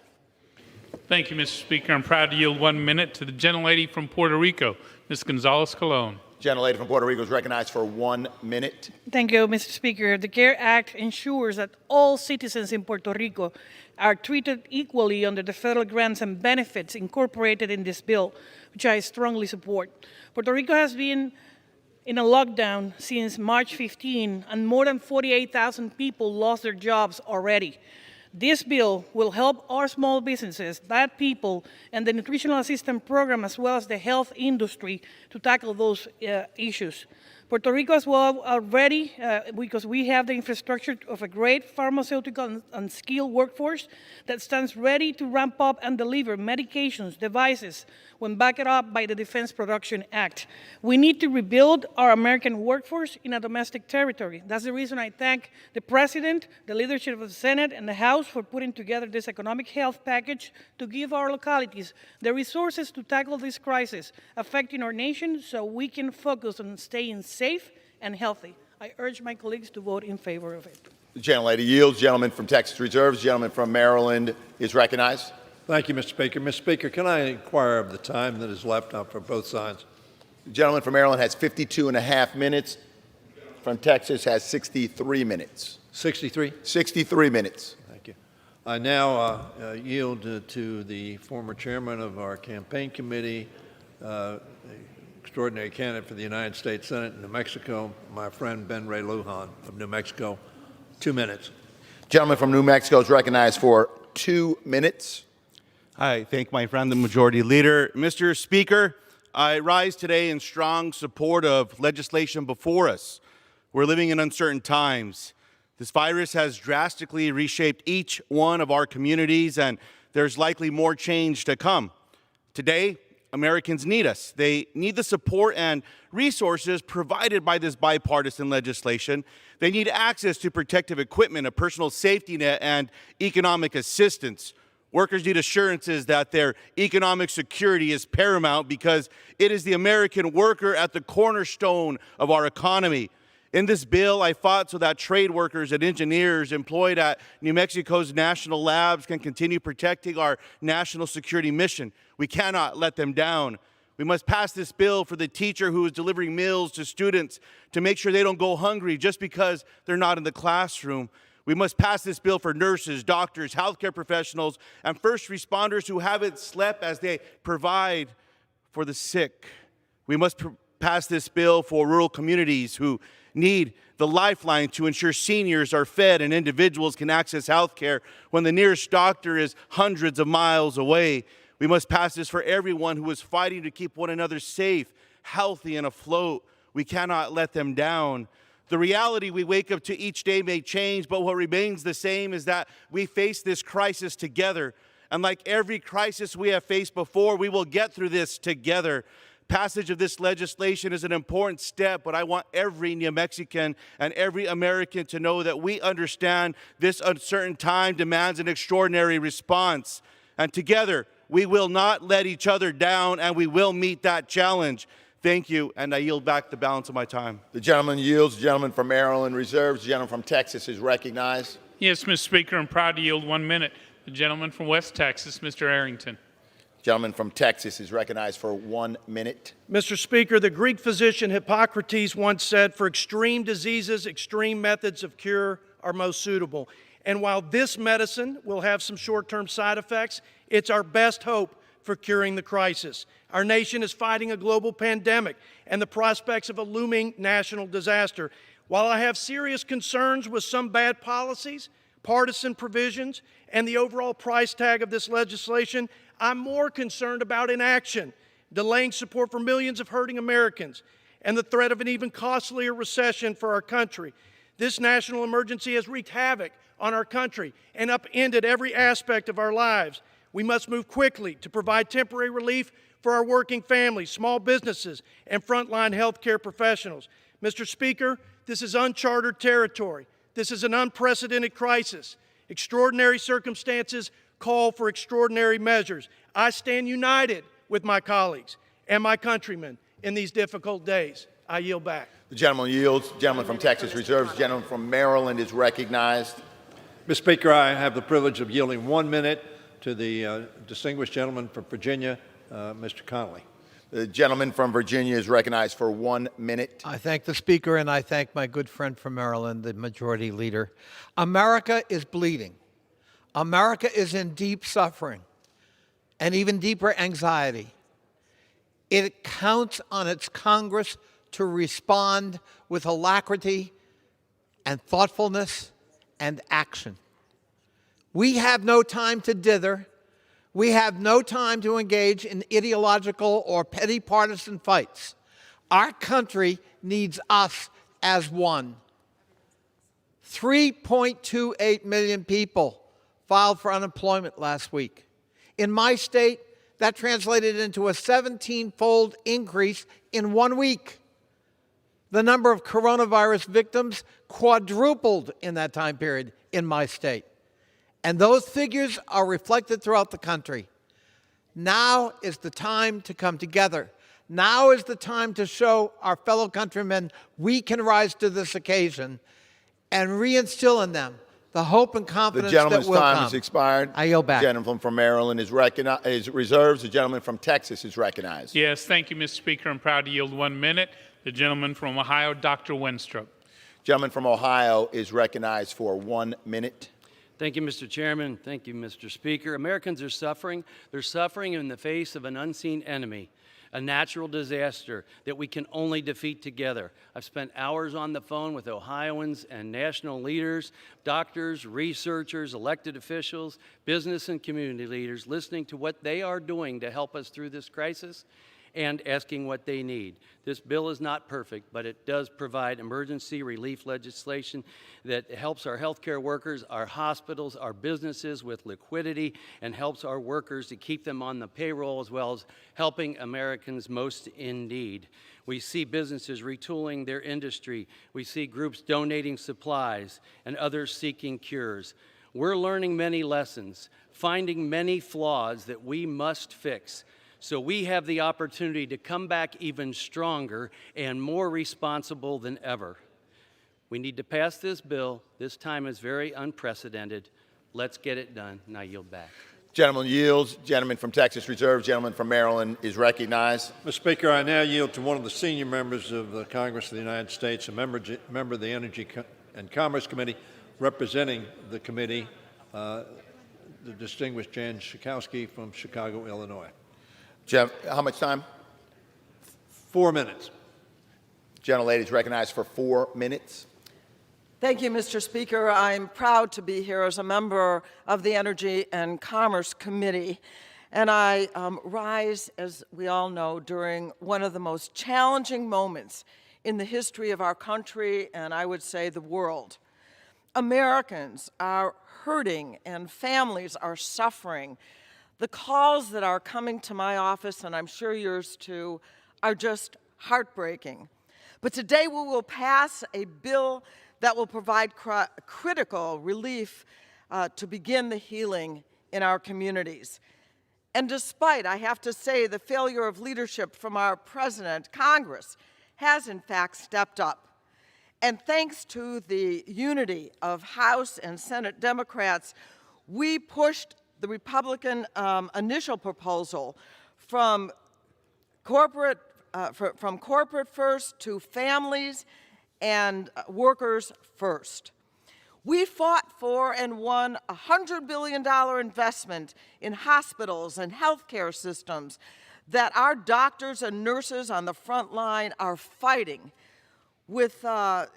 Thank you, Mr. Speaker. I'm proud to yield 1 minute to the gentlelady from Puerto Rico, Ms. Gonzalez-Colon. Gentlelady from Puerto Rico is recognized for 1 minute. Thank you, Mr. Speaker. The CARE Act ensures that all citizens in Puerto Rico are treated equally under the federal grants and benefits incorporated in this bill, which I strongly support. Puerto Rico has been in a lockdown since March 15, and more than 48,000 people lost their jobs already. This bill will help our small businesses, that people, and the nutritional assistance program, as well as the health industry, to tackle those issues. Puerto Rico as well already, because we have the infrastructure of a great pharmaceutical and skilled workforce that stands ready to ramp up and deliver medications, devices, when backed up by the Defense Production Act. We need to rebuild our American workforce in a domestic territory. That's the reason I thank the President, the leadership of the Senate, and the House for putting together this economic health package to give our localities the resources to tackle this crisis affecting our nation so we can focus on staying safe and healthy. I urge my colleagues to vote in favor of it. The gentlelady yields. Gentleman from Texas reserves. Gentleman from Maryland is recognized. Thank you, Mr. Speaker. Mr. Speaker, can I inquire of the time that is left out for both sides? The gentleman from Maryland has 52.5 minutes. From Texas has 63 minutes. 63? 63 minutes. Thank you. I now yield to the former chairman of our campaign committee, extraordinary candidate for the United States Senate in New Mexico, my friend Ben Ray Lujan of New Mexico. 2 minutes. Gentleman from New Mexico is recognized for 2 minutes. I thank my friend, the Majority Leader. Mr. Speaker, I rise today in strong support of legislation before us. We're living in uncertain times. This virus has drastically reshaped each one of our communities, and there's likely more change to come. Today, Americans need us. They need the support and resources provided by this bipartisan legislation. They need access to protective equipment, a personal safety net, and economic assistance. Workers need assurances that their economic security is paramount because it is the American worker at the cornerstone of our economy. In this bill, I fought so that trade workers and engineers employed at New Mexico's national labs can continue protecting our national security mission. We cannot let them down. We must pass this bill for the teacher who is delivering meals to students to make sure they don't go hungry just because they're not in the classroom. We must pass this bill for nurses, doctors, healthcare professionals, and first responders who haven't slept as they provide for the sick. We must pass this bill for rural communities who need the lifeline to ensure seniors are fed and individuals can access health care when the nearest doctor is hundreds of miles away. We must pass this for everyone who is fighting to keep one another safe, healthy, and afloat. We cannot let them down. The reality we wake up to each day may change, but what remains the same is that we face this crisis together. And like every crisis we have faced before, we will get through this together. Passage of this legislation is an important step, but I want every New Mexican and every American to know that we understand this uncertain time demands an extraordinary response. And together, we will not let each other down, and we will meet that challenge. Thank you, and I yield back the balance of my time. The gentleman yields. The gentleman from Maryland reserves. The gentleman from Texas is recognized. Yes, Mr. Speaker, I'm proud to yield 1 minute. The gentleman from West Texas, Mr. Arrington. Gentleman from Texas is recognized for 1 minute. Mr. Speaker, the Greek physician Hippocrates once said, "For extreme diseases, extreme methods of cure are most suitable." And while this medicine will have some short-term side effects, it's our best hope for curing the crisis. Our nation is fighting a global pandemic and the prospects of a looming national disaster. While I have serious concerns with some bad policies, partisan provisions, and the overall price tag of this legislation, I'm more concerned about inaction, delaying support for millions of hurting Americans, and the threat of an even costlier recession for our country. This national emergency has wreaked havoc on our country and upended every aspect of our lives. We must move quickly to provide temporary relief for our working families, small businesses, and frontline healthcare professionals. Mr. Speaker, this is uncharted territory. This is an unprecedented crisis. Extraordinary circumstances call for extraordinary measures. I stand united with my colleagues and my countrymen in these difficult days. I yield back. The gentleman yields. The gentleman from Texas reserves. The gentleman from Maryland is recognized. Mr. Speaker, I have the privilege of yielding 1 minute to the distinguished gentleman from Virginia, Mr. Connolly. The gentleman from Virginia is recognized for 1 minute. I thank the Speaker, and I thank my good friend from Maryland, the Majority Leader. America is bleeding. America is in deep suffering and even deeper anxiety. It counts on its Congress to respond with alacrity and thoughtfulness and action. We have no time to dither. We have no time to engage in ideological or petty partisan fights. Our country needs us as one. 3.28 million people filed for unemployment last week. In my state, that translated into a 17-fold increase in 1 week. The number of coronavirus victims quadrupled in that time period in my state. And those figures are reflected throughout the country. Now is the time to come together. Now is the time to show our fellow countrymen we can rise to this occasion and reinstill in them the hope and confidence that will come. The gentleman's time has expired. I yield back. The gentleman from Maryland is reserves. The gentleman from Texas is recognized. Yes, thank you, Mr. Speaker. I'm proud to yield 1 minute. The gentleman from Ohio, Dr. Winstrup. Gentleman from Ohio is recognized for 1 minute. Thank you, Mr. Chairman. Thank you, Mr. Speaker. Americans are suffering. They're suffering in the face of an unseen enemy, a natural disaster that we can only defeat together. I've spent hours on the phone with Ohioans and national leaders, doctors, researchers, elected officials, business and community leaders, listening to what they are doing to help us through this crisis and asking what they need. This bill is not perfect, but it does provide emergency relief legislation that helps our healthcare workers, our hospitals, our businesses with liquidity, and helps our workers to keep them on the payroll, as well as helping Americans most in need. We see businesses retooling their industry. We see groups donating supplies and others seeking cures. We're learning many lessons, finding many flaws that we must fix. So we have the opportunity to come back even stronger and more responsible than ever. We need to pass this bill. This time is very unprecedented. Let's get it done. And I yield back. Gentleman yields. Gentleman from Texas reserves. Gentleman from Maryland is recognized. Mr. Speaker, I now yield to one of the senior members of the Congress of the United States, a member of the Energy and Commerce Committee, representing the committee, the distinguished Jan Schakowsky from Chicago, Illinois. How much time? 4 minutes. Gentlelady is recognized for 4 minutes. Thank you, Mr. Speaker. I'm proud to be here as a member of the Energy and Commerce Committee. And I rise, as we all know, during one of the most challenging moments in the history of our country, and I would say the world. Americans are hurting and families are suffering. The calls that are coming to my office, and I'm sure yours too, are just heartbreaking. But today we will pass a bill that will provide critical relief to begin the healing in our communities. And despite, I have to say, the failure of leadership from our president, Congress has in fact stepped up. And thanks to the unity of House and Senate Democrats, we pushed the Republican initial proposal from corporate first to families and workers first. We fought for and won a $100 billion investment in hospitals and healthcare systems that our doctors and nurses on the front line are fighting with the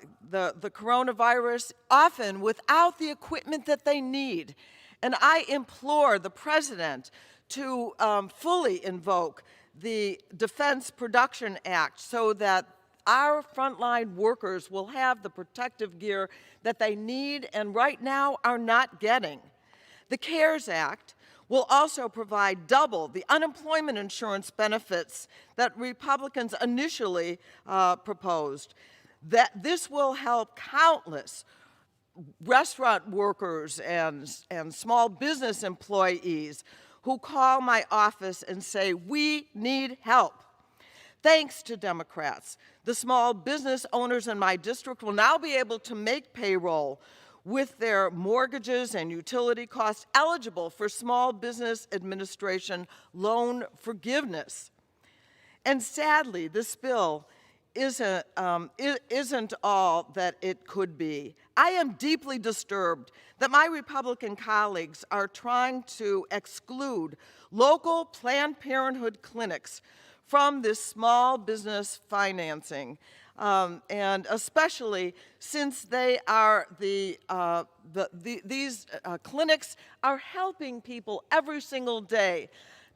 coronavirus, often without the equipment that they need. And I implore the President to fully invoke the Defense Production Act so that our frontline workers will have the protective gear that they need and right now are not getting. The CARES Act will also provide double the unemployment insurance benefits that Republicans initially proposed. This will help countless restaurant workers and small business employees who call my office and say, we need help. Thanks to Democrats, the small business owners in my district will now be able to make payroll with their mortgages and utility costs eligible for Small Business Administration loan forgiveness. And sadly, this bill isn't all that it could be. I am deeply disturbed that my Republican colleagues are trying to exclude local Planned Parenthood clinics from this small business financing, and especially since they are these clinics are helping people every single day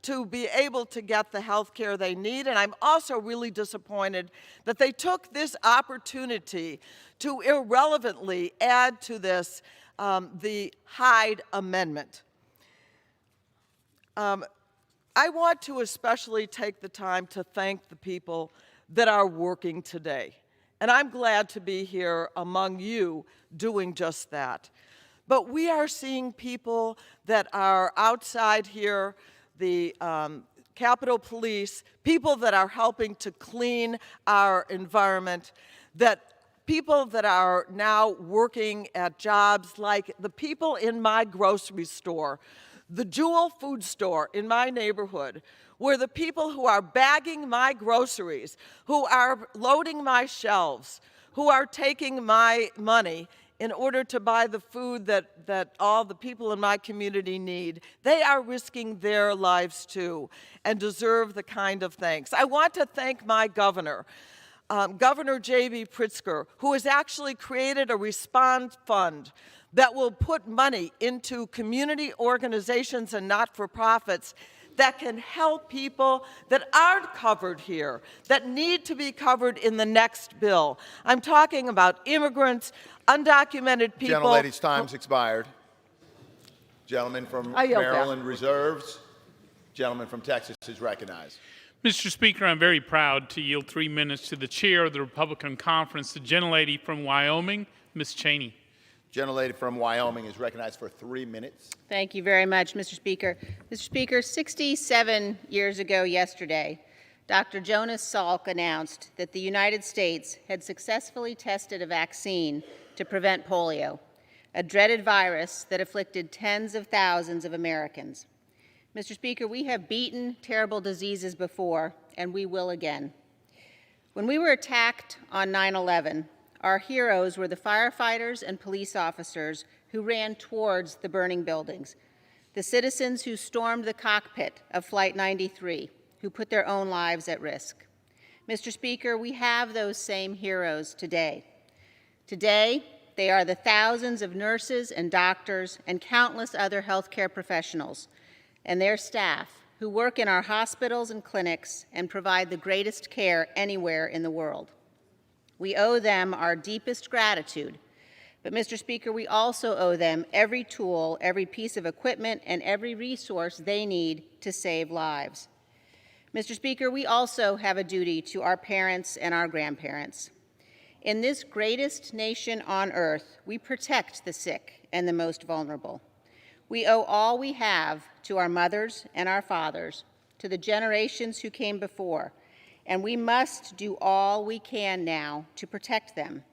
to be able to get the health care they need. And I'm also really disappointed that they took this opportunity to irrelevantly add to this the Hyde Amendment. I want to especially take the time to thank the people that are working today. And I'm glad to be here among you doing just that. But we are seeing people that are outside here, the Capitol Police, people that are helping to clean our environment, that people that are now working at jobs like the people in my grocery store, the Jewel food store in my neighborhood, where the people who are bagging my groceries, who are loading my shelves, who are taking my money in order to buy the food that all the people in my community need, they are risking their lives too and deserve the kind of thanks. I want to thank my governor, Governor J.B. Pritzker, who has actually created a response fund that will put money into community organizations and not-for-profits that can help people that aren't covered here, that need to be covered in the next bill. I'm talking about immigrants, undocumented people. Gentlelady's time's expired. Gentleman from Maryland reserves. Gentleman from Texas is recognized. Mr. Speaker, I'm very proud to yield 3 minutes to the chair of the Republican Conference, the gentlelady from Wyoming, Ms. Cheney. Gentlelady from Wyoming is recognized for 3 minutes. Thank you very much, Mr. Speaker. Mr. Speaker, 67 years ago yesterday, Dr. Jonas Salk announced that the United States had successfully tested a vaccine to prevent polio, a dreaded virus that afflicted tens of thousands of Americans. Mr. Speaker, we have beaten terrible diseases before, and we will again. When we were attacked on 9/11, our heroes were the firefighters and police officers who ran towards the burning buildings, the citizens who stormed the cockpit of Flight 93, who put their own lives at risk. Mr. Speaker, we have those same heroes today. Today, they are the thousands of nurses and doctors and countless other healthcare professionals and their staff who work in our hospitals and clinics and provide the greatest care anywhere in the world. We owe them our deepest gratitude. But, Mr. Speaker, we also owe them every tool, every piece of equipment, and every resource they need to save lives. Mr. Speaker, we also have a duty to our parents and our grandparents. In this greatest nation on earth, we protect the sick and the most vulnerable. We owe all we have to our mothers and our fathers, to the generations who came before, and we must do all we can now to protect them.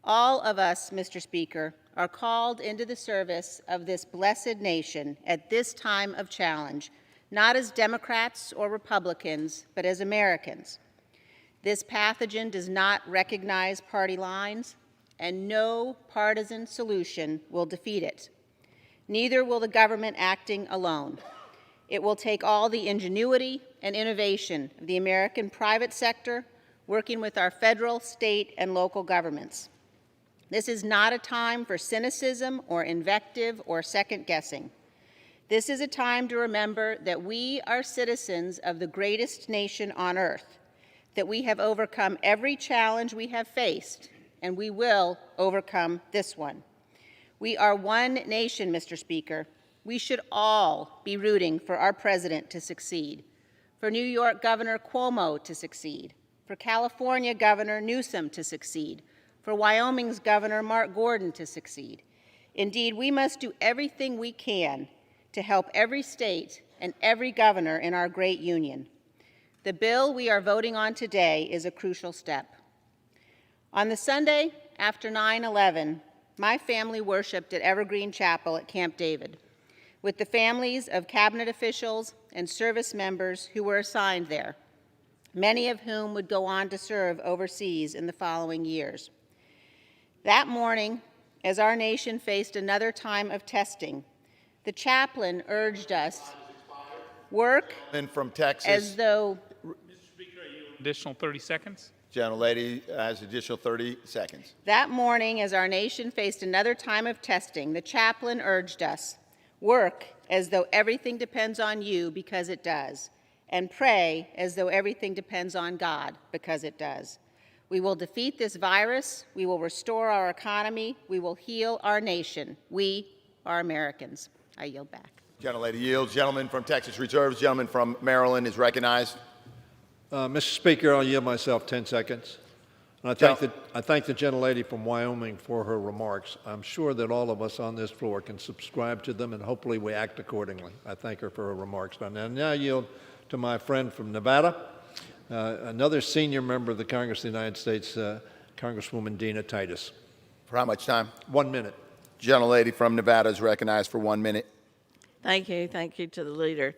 All of us, Mr. Speaker, are called into the service of this blessed nation at this time of challenge, not as Democrats or Republicans, but as Americans. This pathogen does not recognize party lines, and no partisan solution will defeat it. Neither will the government acting alone. It will take all the ingenuity and innovation of the American private sector, working with our federal, state, and local governments. This is not a time for cynicism or invective or second-guessing. This is a time to remember that we are citizens of the greatest nation on earth, that we have overcome every challenge we have faced, and we will overcome this one. We are one nation, Mr. Speaker. We should all be rooting for our president to succeed, for New York Governor Cuomo to succeed, for California Governor Newsom to succeed, for Wyoming's Governor Mark Gordon to succeed. Indeed, we must do everything we can to help every state and every governor in our great union. The bill we are voting on today is a crucial step. On the Sunday after 9/11, my family worshiped at Evergreen Chapel at Camp David with the families of cabinet officials and service members who were assigned there, many of whom would go on to serve overseas in the following years. That morning, as our nation faced another time of testing, the chaplain urged us work from Texas. as though... Mr. Speaker, additional 30 seconds. Gentlelady has additional 30 seconds. That morning, as our nation faced another time of testing, the chaplain urged us, work as though everything depends on you because it does, and pray as though everything depends on God because it does. We will defeat this virus, we will restore our economy, we will heal our nation. We are Americans. I yield back. Gentlelady yields. Gentleman from Texas reserves. Gentleman from Maryland is recognized. Mr. Speaker, I'll yield myself 10 seconds. And I thank the gentlelady from Wyoming for her remarks. I'm sure that all of us on this floor can subscribe to them, and hopefully we act accordingly. I thank her for her remarks. I now yield to my friend from Nevada, another senior member of the Congress of the United States, Congresswoman Dina Titus. For how much time? 1 minute. Gentlelady from Nevada is recognized for 1 minute. Thank you to the leader.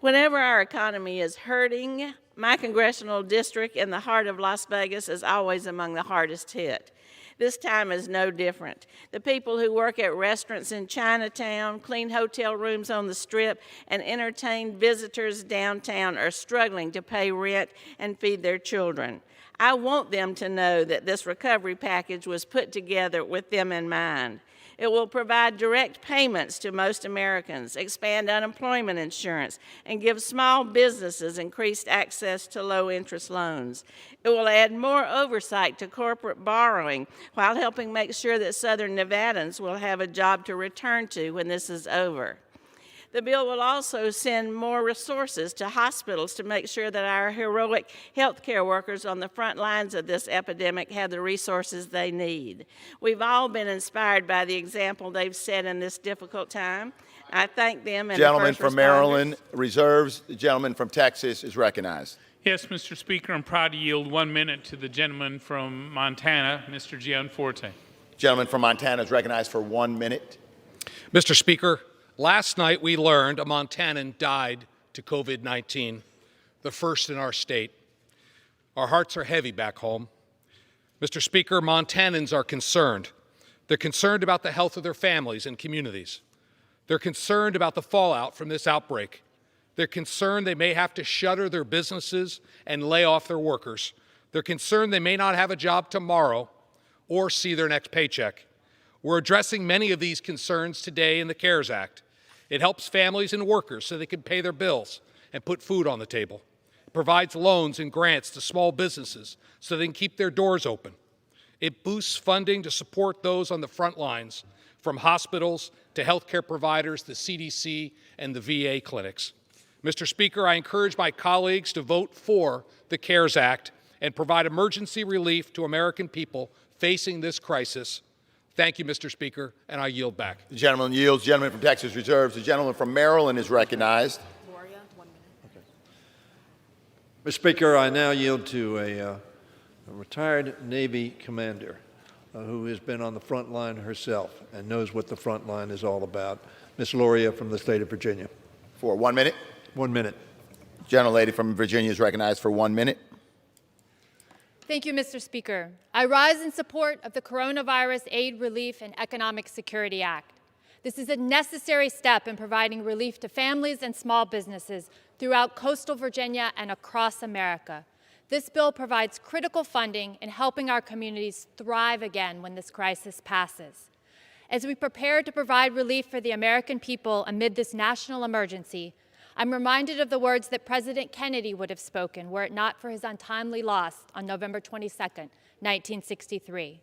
Whenever our economy is hurting, my congressional district in the heart of Las Vegas is always among the hardest hit. This time is no different. The people who work at restaurants in Chinatown, clean hotel rooms on the Strip, and entertain visitors downtown are struggling to pay rent and feed their children. I want them to know that this recovery package was put together with them in mind. It will provide direct payments to most Americans, expand unemployment insurance, and give small businesses increased access to low-interest loans. It will add more oversight to corporate borrowing while helping make sure that Southern Nevadans will have a job to return to when this is over. The bill will also send more resources to hospitals to make sure that our heroic healthcare workers on the front lines of this epidemic have the resources they need. We've all been inspired by the example they've set in this difficult time. I thank them and Gentleman the first from responders. Maryland reserves. The gentleman from Texas is recognized. Yes, Mr. Speaker, I'm proud to yield 1 minute to the gentleman from Montana, Mr. Gianforte. Gentleman from Montana is recognized for 1 minute. Mr. Speaker, last night we learned a Montanan died to COVID-19, the first in our state. Our hearts are heavy back home. Mr. Speaker, Montanans are concerned. They're concerned about the health of their families and communities. They're concerned about the fallout from this outbreak. They're concerned they may have to shutter their businesses and lay off their workers. They're concerned they may not have a job tomorrow or see their next paycheck. We're addressing many of these concerns today in the CARES Act. It helps families and workers so they can pay their bills and put food on the table. It provides loans and grants to small businesses so they can keep their doors open. It boosts funding to support those on the front lines, from hospitals to healthcare providers, the CDC, and the VA clinics. Mr. Speaker, I encourage my colleagues to vote for the CARES Act and provide emergency relief to American people facing this crisis. Thank you, Mr. Speaker, and I yield back. The gentleman yields. The gentleman from Texas reserves. The gentleman from Maryland is recognized. Mr. Speaker, I now yield to a retired Navy commander who has been on the front line herself and knows what the front line is all about, Ms. Loria from the state of Virginia. For 1 minute. 1 minute. Gentlelady from Virginia is recognized for 1 minute. Thank you, Mr. Speaker. I rise in support of the Coronavirus Aid, Relief, and Economic Security Act. This is a necessary step in providing relief to families and small businesses throughout coastal Virginia and across America. This bill provides critical funding in helping our communities thrive again when this crisis passes. As we prepare to provide relief for the American people amid this national emergency, I'm reminded of the words that President Kennedy would have spoken were it not for his untimely loss on November 22, 1963.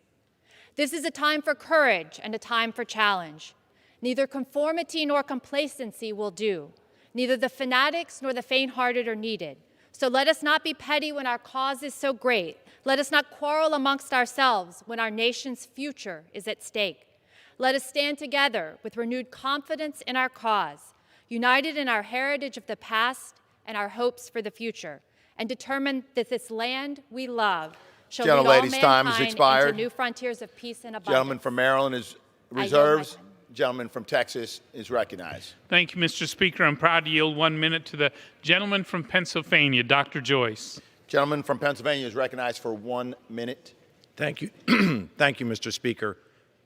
This is a time for courage and a time for challenge. Neither conformity nor complacency will do. Neither the fanatics nor the faint-hearted are needed. So let us not be petty when our cause is so great. Let us not quarrel amongst ourselves when our nation's future is at stake. Let us stand together with renewed confidence in our cause, united in our heritage of the past and our hopes for the future, and determined that this land we love shall lead all mankind into new frontiers of peace and abundance. Gentleman from Maryland is reserves. Gentleman from Texas is recognized. Thank you, Mr. Speaker. I'm proud to yield 1 minute to the gentleman from Pennsylvania, Dr. Joyce. Gentleman from Pennsylvania is recognized for 1 minute. Thank you. Thank you, Mr. Speaker.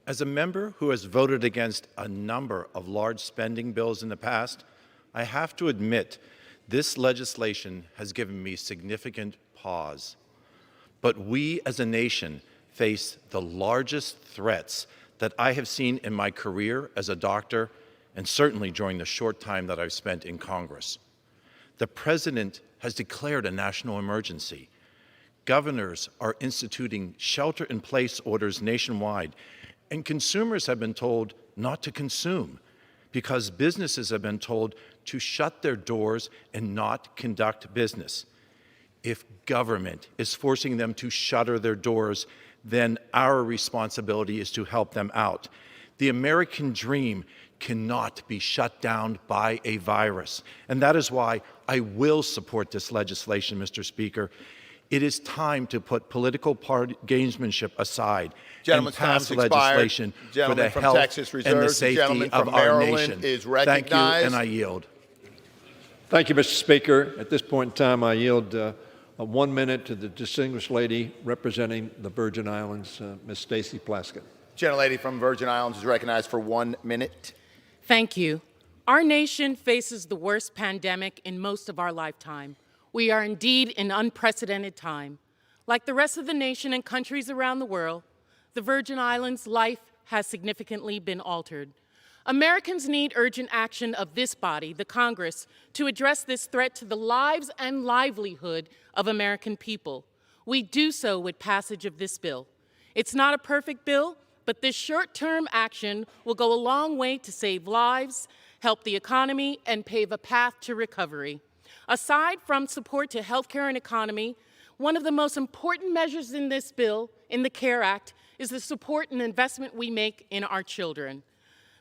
As a member who has voted against a number of large spending bills in the past, I have to admit this legislation has given me significant pause. But we as a nation face the largest threats that I have seen in my career as a doctor and certainly during the short time that I've spent in Congress. The President has declared a national emergency. Governors are instituting shelter-in-place orders nationwide, and consumers have been told not to consume because businesses have been told to shut their doors and not conduct business. If government is forcing them to shutter their doors, then our responsibility is to help them out. The American dream cannot be shut down by a virus. And that is why I will support this legislation, Mr. Speaker. It is time to put political gamesmanship aside and pass legislation for the health and the safety of our nation. Thank you, and I yield. Thank you, Mr. Speaker. At this point in time, I yield 1 minute to the distinguished lady representing the Virgin Islands, Ms. Stacey Plaskett. Gentlelady from Virgin Islands is recognized for 1 minute. Thank you. Our nation faces the worst pandemic in most of our lifetime. We are indeed in unprecedented time. Like the rest of the nation and countries around the world, the Virgin Islands' life has significantly been altered. Americans need urgent action of this body, the Congress, to address this threat to the lives and livelihood of American people. We do so with passage of this bill. It's not a perfect bill, but this short-term action will go a long way to save lives, help the economy, and pave a path to recovery. Aside from support to healthcare and economy, one of the most important measures in this bill, in the CARE Act, is the support and investment we make in our children.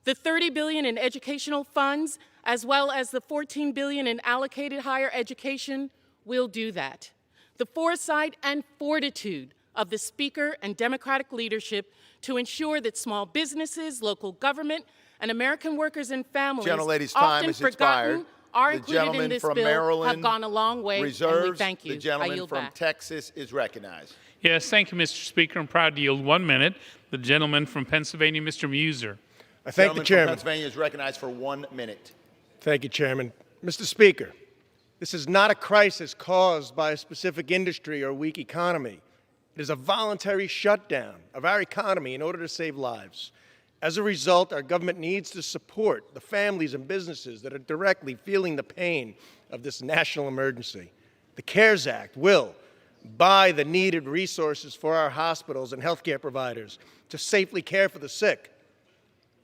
The $30 billion in educational funds, as well as the $14 billion in allocated higher education, will do that. The foresight and fortitude of the Speaker and Democratic leadership to ensure that small businesses, local government, and American workers and families, often forgotten, are included in this bill, have gone a long way, and we thank you. The gentleman from Texas is recognized. Yes, thank you, Mr. Speaker. I'm proud to yield 1 minute. The gentleman from Pennsylvania, Mr. Muser. I thank the Chairman. From Pennsylvania is recognized for 1 minute. Thank you, Chairman. Mr. Speaker, this is not a crisis caused by a specific industry or weak economy. It is a voluntary shutdown of our economy in order to save lives. As a result, our government needs to support the families and businesses that are directly feeling the pain of this national emergency. The CARES Act will buy the needed resources for our hospitals and healthcare providers to safely care for the sick,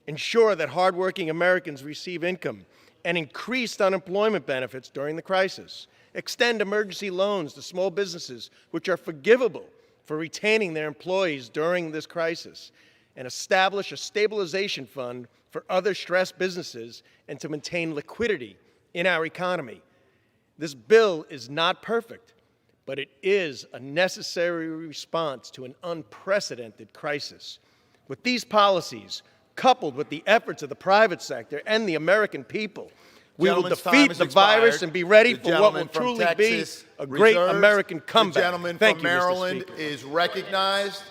ensure that hardworking Americans receive income and increased unemployment benefits during the crisis, extend emergency loans to small businesses which are forgivable for retaining their employees during this crisis, and establish a stabilization fund for other stressed businesses and to maintain liquidity in our economy. This bill is not perfect, but it is a necessary response to an unprecedented crisis. With these policies, coupled with the efforts of the private sector and the American people, we will defeat the virus and be ready for what will truly be a great American comeback. The gentleman from Maryland is recognized.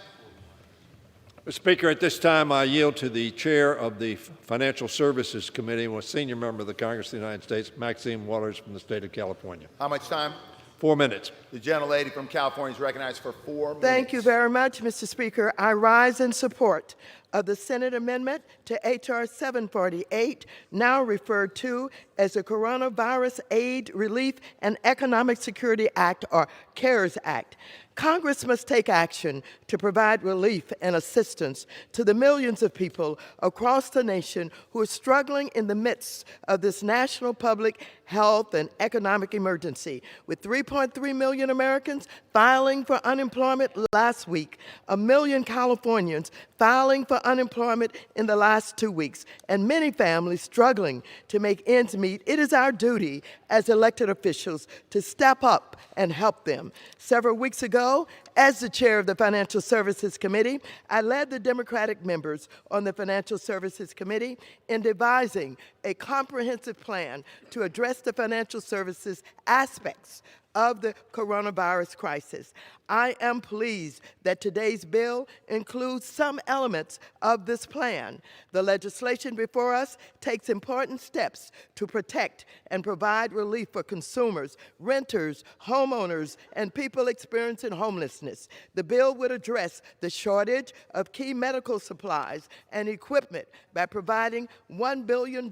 Mr. Speaker, at this time, I yield to the chair of the Financial Services Committee and a senior member of the Congress of the United States, Maxine Waters from the state of California. How much time? 4 minutes. The gentlelady from California is recognized for 4 minutes. Thank you very much, Mr. Speaker. I rise in support of the Senate amendment to H.R. 748, now referred to as the Coronavirus Aid, Relief, and Economic Security Act, or CARES Act. Congress must take action to provide relief and assistance to the millions of people across the nation who are struggling in the midst of this national public health and economic emergency. With 3.3 million Americans filing for unemployment last week, 1 million Californians filing for unemployment in the last 2 weeks, and many families struggling to make ends meet, it is our duty as elected officials to step up and help them. Several weeks ago, as the chair of the Financial Services Committee, I led the Democratic members on the Financial Services Committee in devising a comprehensive plan to address the financial services aspects of the coronavirus crisis. I am pleased that today's bill includes some elements of this plan. The legislation before us takes important steps to protect and provide relief for consumers, renters, homeowners, and people experiencing homelessness. The bill would address the shortage of key medical supplies and equipment by providing $1 billion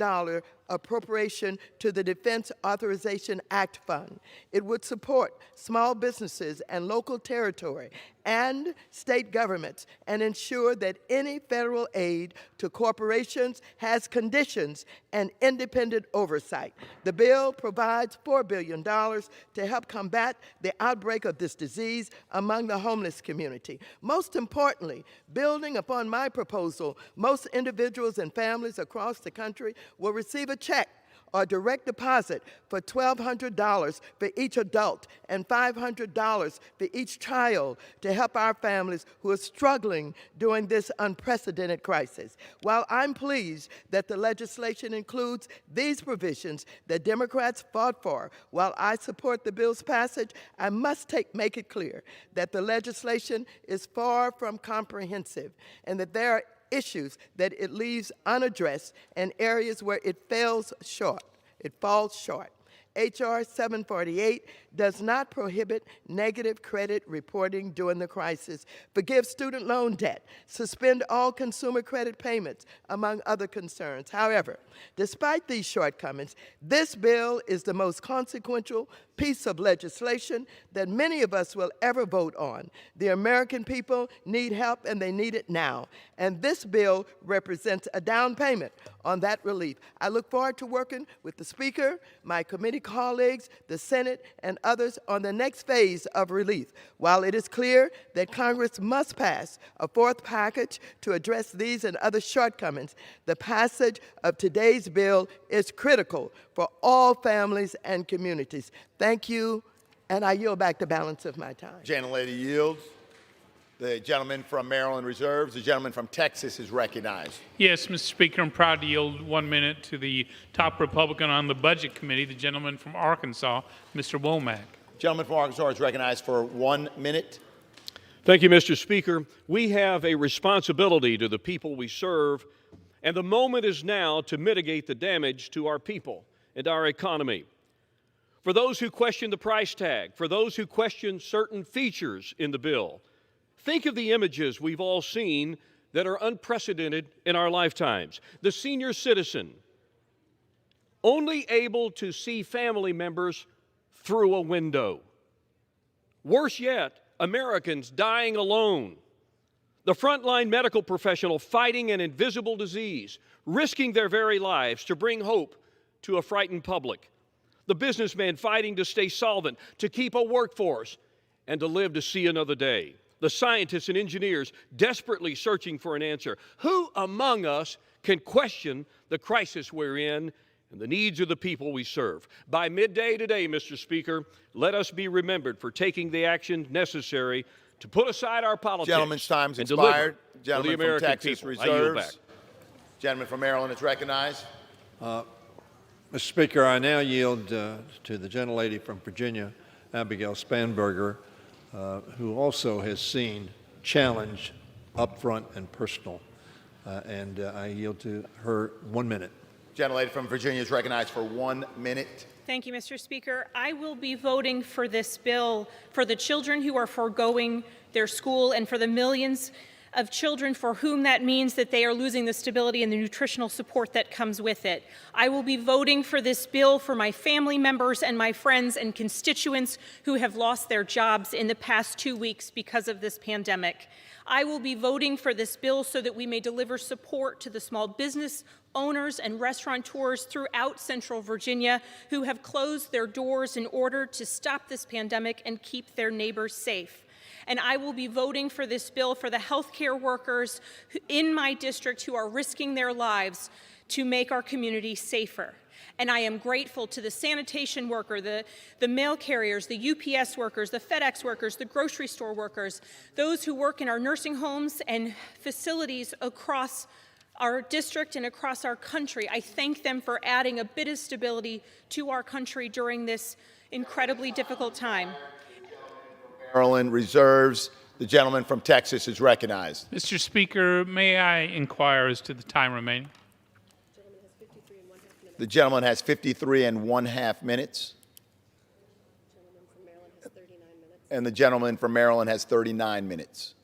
appropriation to the Defense Authorization Act Fund. It would support small businesses and local territory and state governments and ensure that any federal aid to corporations has conditions and independent oversight. The bill provides $4 billion to help combat the outbreak of this disease among the homeless community. Most importantly, building upon my proposal, most individuals and families across the country will receive a check or direct deposit for $1,200 for each adult and $500 for each child to help our families who are struggling during this unprecedented crisis. While I'm pleased that the legislation includes these provisions that Democrats fought for, while I support the bill's passage, I must make it clear that the legislation is far from comprehensive and that there are issues that it leaves unaddressed and areas where it falls short. H.R. 748 does not prohibit negative credit reporting during the crisis, forgive student loan debt, suspend all consumer credit payments, among other concerns. However, despite these shortcomings, this bill is the most consequential piece of legislation that many of us will ever vote on. The American people need help, and they need it now. And this bill represents a down payment on that relief. I look forward to working with the Speaker, my committee colleagues, the Senate, and others on the next phase of relief. While it is clear that Congress must pass a fourth package to address these and other shortcomings, the passage of today's bill is critical for all families and communities. Thank you, and I yield back the balance of my time. Gentlelady yields. The gentleman from Maryland reserves. The gentleman from Texas is recognized. Yes, Mr. Speaker, I'm proud to yield 1 minute to the top Republican on the Budget Committee, the gentleman from Arkansas, Mr. Womack. Gentleman from Arkansas is recognized for 1 minute. Thank you, Mr. Speaker. We have a responsibility to the people we serve, and the moment is now to mitigate the damage to our people and our economy. For those who question the price tag, for those who question certain features in the bill, think of the images we've all seen that are unprecedented in our lifetimes. The senior citizen, only able to see family members through a window. Worse yet, Americans dying alone. The frontline medical professional fighting an invisible disease, risking their very lives to bring hope to a frightened public. The businessman fighting to stay solvent, to keep a workforce, and to live to see another day. The scientists and engineers desperately searching for an answer. Who among us can question the crisis we're in and the needs of the people we serve? By midday today, Mr. Speaker, let us be remembered for taking the action necessary to put aside our politics. Gentleman's time's and expired. deliver Gentleman for the from American Texas people. I yield back. reserves. Gentleman from Maryland is recognized. Mr. Speaker, I now yield to the gentlelady from Virginia, Abigail Spanberger, who also has seen challenge up front and personal. And I yield to her 1 minute. Gentlelady from Virginia is recognized for 1 minute. Thank you, Mr. Speaker. I will be voting for this bill for the children who are foregoing their school and for the millions of children for whom that means that they are losing the stability and the nutritional support that comes with it. I will be voting for this bill for my family members and my friends and constituents who have lost their jobs in the past 2 weeks because of this pandemic. I will be voting for this bill so that we may deliver support to the small business owners and restaurateurs throughout Central Virginia who have closed their doors in order to stop this pandemic and keep their neighbors safe. And I will be voting for this bill for the healthcare workers in my district who are risking their lives to make our community safer. And I am grateful to the sanitation worker, the mail carriers, the UPS workers, the FedEx workers, the grocery store workers, those who work in our nursing homes and facilities across our district and across our country. I thank them for adding a bit of stability to our country during this incredibly difficult time. Maryland reserves. The gentleman from Texas is recognized. Mr. Speaker, may I inquire as to the time remaining? The gentleman has 53½ minutes. And the gentleman from Maryland has 39 minutes.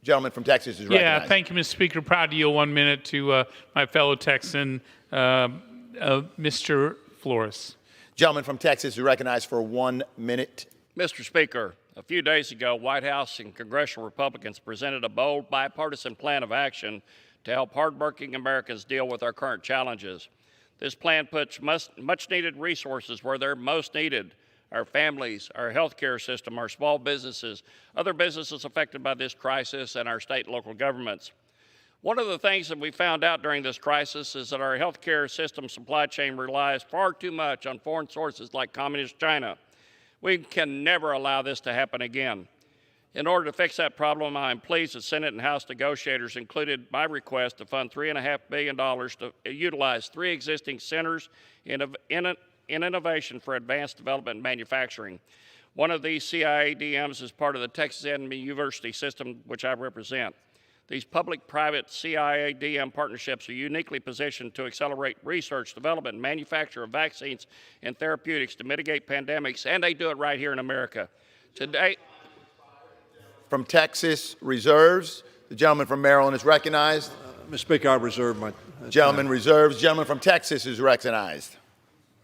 Gentleman from Texas is recognized. Yeah, thank you, Mr. Speaker. Proud to yield 1 minute to my fellow Texan, Mr. Flores. Gentleman from Texas is recognized for 1 minute. Mr. Speaker, a few days ago, White House and congressional Republicans presented a bold bipartisan plan of action to help hardworking Americans deal with our current challenges. This plan puts much-needed resources where they're most needed: our families, our healthcare system, our small businesses, other businesses affected by this crisis, and our state and local governments. One of the things that we found out during this crisis is that our healthcare system supply chain relies far too much on foreign sources like Communist China. We can never allow this to happen again. In order to fix that problem, I am pleased that Senate and House negotiators included my request to fund $3.5 billion to utilize 3 existing centers in innovation for advanced development and manufacturing. One of these CIADMs is part of the Texas A&M University system, which I represent. These public-private CIADM partnerships are uniquely positioned to accelerate research, development, and manufacture of vaccines and therapeutics to mitigate pandemics, and they do it right here in America. Today, from Texas reserves. The gentleman from Maryland is recognized. Mr. Speaker, I reserve my gentleman reserves. Gentleman from Texas is recognized.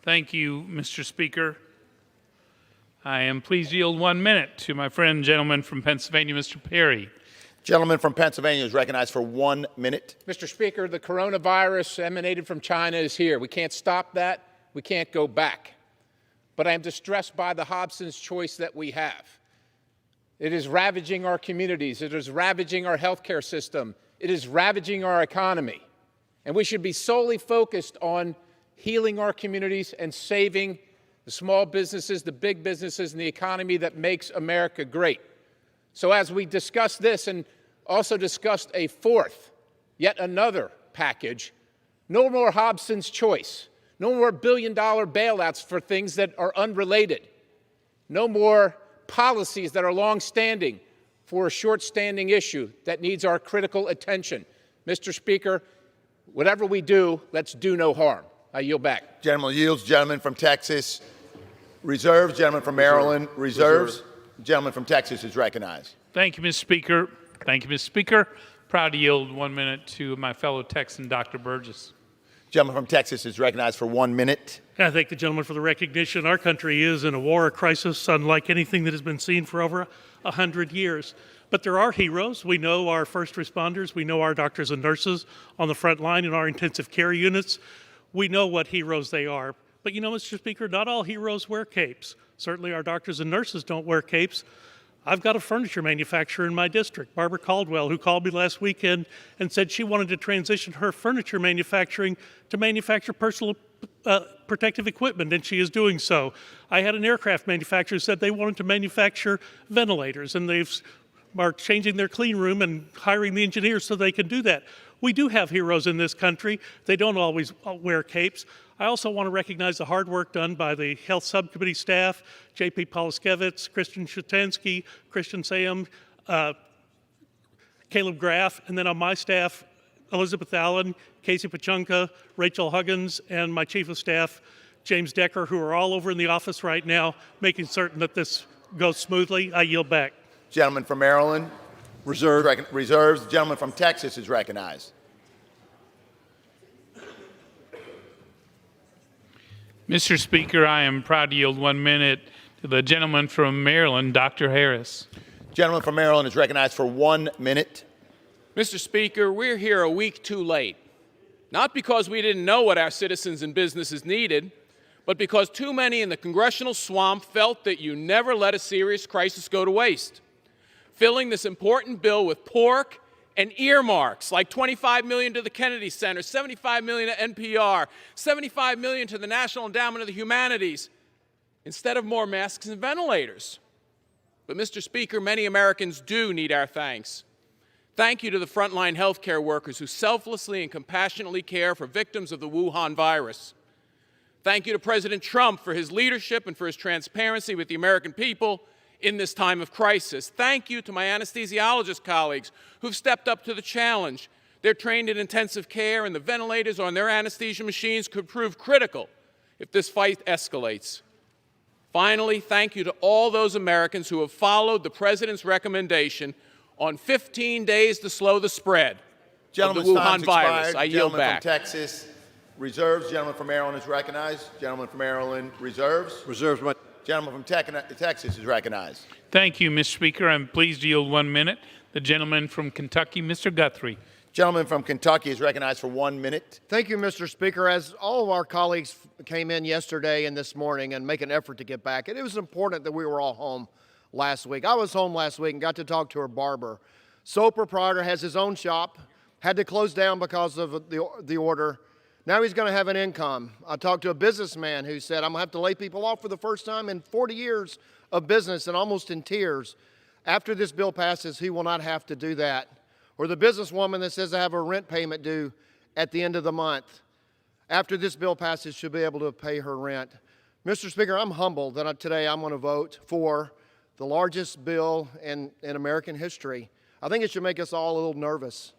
Thank you, Mr. Speaker. I am pleased to yield 1 minute to my friend, gentleman from Pennsylvania, Mr. Perry. Gentleman from Pennsylvania is recognized for 1 minute. Mr. Speaker, the coronavirus emanated from China is here. We can't stop that. We can't go back. But I am distressed by the Hobson's choice that we have. It is ravaging our communities. It is ravaging our healthcare system. It is ravaging our economy. And we should be solely focused on healing our communities and saving the small businesses, the big businesses, and the economy that makes America great. So as we discuss this and also discussed a fourth, yet another package, no more Hobson's choice. No more billion-dollar bailouts for things that are unrelated. No more policies that are long-standing for a short-standing issue that needs our critical attention. Mr. Speaker, whatever we do, let's do no harm. I yield back. Gentleman yields. Gentleman from Texas reserves. Gentleman from Maryland reserves. Gentleman from Texas is recognized. Thank you, Mr. Speaker. Thank you, Mr. Speaker. Proud to yield 1 minute to my fellow Texan, Dr. Burgess. Gentleman from Texas is recognized for 1 minute. I thank the gentleman for the recognition. Our country is in a war, a crisis, unlike anything that has been seen for over 100 years. But there are heroes. We know our first responders. We know our doctors and nurses on the front line in our intensive care units. We know what heroes they are. But you know, Mr. Speaker, not all heroes wear capes. Certainly our doctors and nurses don't wear capes. I've got a furniture manufacturer in my district, Barbara Caldwell, who called me last weekend and said she wanted to transition her furniture manufacturing to manufacture personal protective equipment, and she is doing so. I had an aircraft manufacturer who said they wanted to manufacture ventilators, and they are changing their clean room and hiring the engineers so they can do that. We do have heroes in this country. They don't always wear capes. I also want to recognize the hard work done by the Health Subcommittee staff, J.P. Poliskevitz, Christian Shatansky, Christian Sam, Caleb Graff, and then on my staff, Elizabeth Allen, Casey Pachunka, Rachel Huggins, and my Chief of Staff, James Decker, who are all over in the office right now, making certain that this goes smoothly. I yield back. Gentleman from Maryland. Reserved. Reserves. The gentleman from Texas is recognized. Mr. Speaker, I am proud to yield 1 minute to the gentleman from Maryland, Dr. Harris. Gentleman from Maryland is recognized for 1 minute. Mr. Speaker, we're here a week too late. Not because we didn't know what our citizens and businesses needed, but because too many in the congressional swamp felt that you never let a serious crisis go to waste. Filling this important bill with pork and earmarks, like $25 million to the Kennedy Center, $75 million to NPR, $75 million to the National Endowment of the Humanities, instead of more masks and ventilators. But, Mr. Speaker, many Americans do need our thanks. Thank you to the frontline healthcare workers who selflessly and compassionately care for victims of the Wuhan virus. Thank you to President Trump for his leadership and for his transparency with the American people in this time of crisis. Thank you to my anesthesiologist colleagues who've stepped up to the challenge. They're trained in intensive care, and the ventilators on their anesthesia machines could prove critical if this fight escalates. Finally, thank you to all those Americans who have followed the President's recommendation on 15 days to slow the spread of the Wuhan virus. I yield back. Gentleman from Texas reserves. Gentleman from Maryland is recognized. Gentleman from Maryland reserves. Reserves. Gentleman from Texas is recognized. Thank you, Mr. Speaker. I'm pleased to yield 1 minute. The gentleman from Kentucky, Mr. Guthrie. Gentleman from Kentucky is recognized for 1 minute. Thank you, Mr. Speaker. As all of our colleagues came in yesterday and this morning and make an effort to get back, it was important that we were all home last week. I was home last week and got to talk to her barber. Sole proprietor has his own shop, had to close down because of the order. Now he's going to have an income. I talked to a businessman who said, I'm going to have to lay people off for the first time in 40 years of business, and almost in tears. After this bill passes, he will not have to do that. Or the businesswoman that says I have a rent payment due at the end of the month. After this bill passes, she'll be able to pay her rent. Mr. Speaker, I'm humbled that today I'm going to vote for the largest bill in American history. I think it should make us all a little nervous.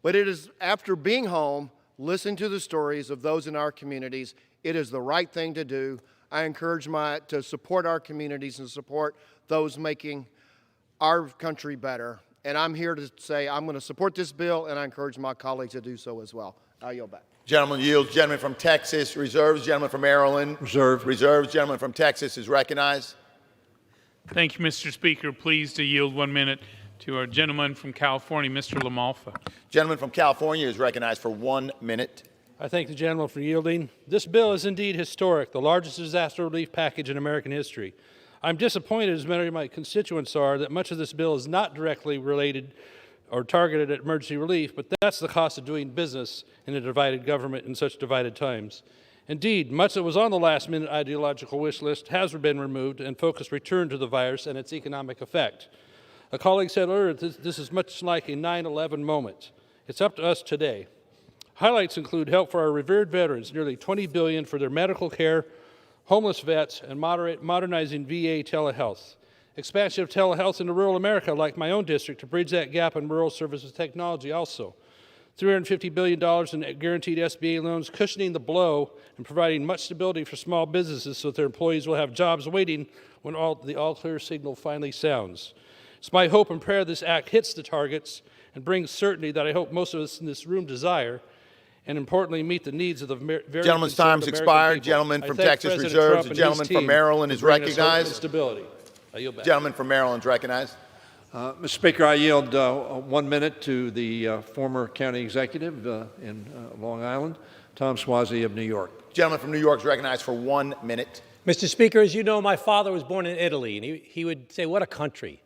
But it is after being home, listening to the stories of those in our communities, it is the right thing to do. I encourage to support our communities and support those making our country better. And I'm here to say I'm going to support this bill, and I encourage my colleagues to do so as well. I yield back. Gentleman yields. Gentleman from Texas reserves. Gentleman from Maryland reserves. Gentleman from Texas is recognized. Thank you, Mr. Speaker. Pleased to yield 1 minute to our gentleman from California, Mr. LaMalfa. Gentleman from California is recognized for 1 minute. I thank the gentleman for yielding. This bill is indeed historic, the largest disaster relief package in American history. I'm disappointed, as many of my constituents are, that much of this bill is not directly related or targeted at emergency relief, but that's the cost of doing business in a divided government in such divided times. Indeed, much that was on the last-minute ideological wish list has been removed and focus returned to the virus and its economic effect. A colleague said earlier this is much like a 9/11 moment. It's up to us today. Highlights include help for our revered veterans, nearly $20 billion for their medical care, homeless vets, and modernizing VA telehealth. Expansion of telehealth into rural America, like my own district, to bridge that gap in rural services technology also. $350 billion in guaranteed SBA loans, cushioning the blow and providing much stability for small businesses so that their employees will have jobs waiting when the all-clear signal finally sounds. It's my hope and prayer this act hits the targets and brings certainty that I hope most of us in this room desire, and importantly, meet the needs of the very Gentleman's concerned time's American expired. people. Gentleman I from thank Texas President reserves. Trump The and gentleman his from team Maryland for is bringing us hope and recognized. stability. I yield back. Gentleman from Maryland is recognized. Mr. Speaker, I yield 1 minute to the former county executive in Long Island, Tom Suozzi of New York. Gentleman from New York is recognized for 1 minute. Mr. Speaker, as you know, my father was born in Italy, and he would say, what a country.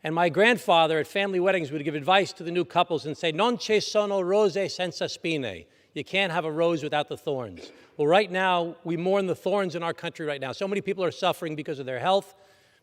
And my grandfather at family weddings would give advice to the new couples and say, non ci sono rose senza spine. You can't have a rose without the thorns. Well, right now, we mourn the thorns in our country right now. So many people are suffering because of their health,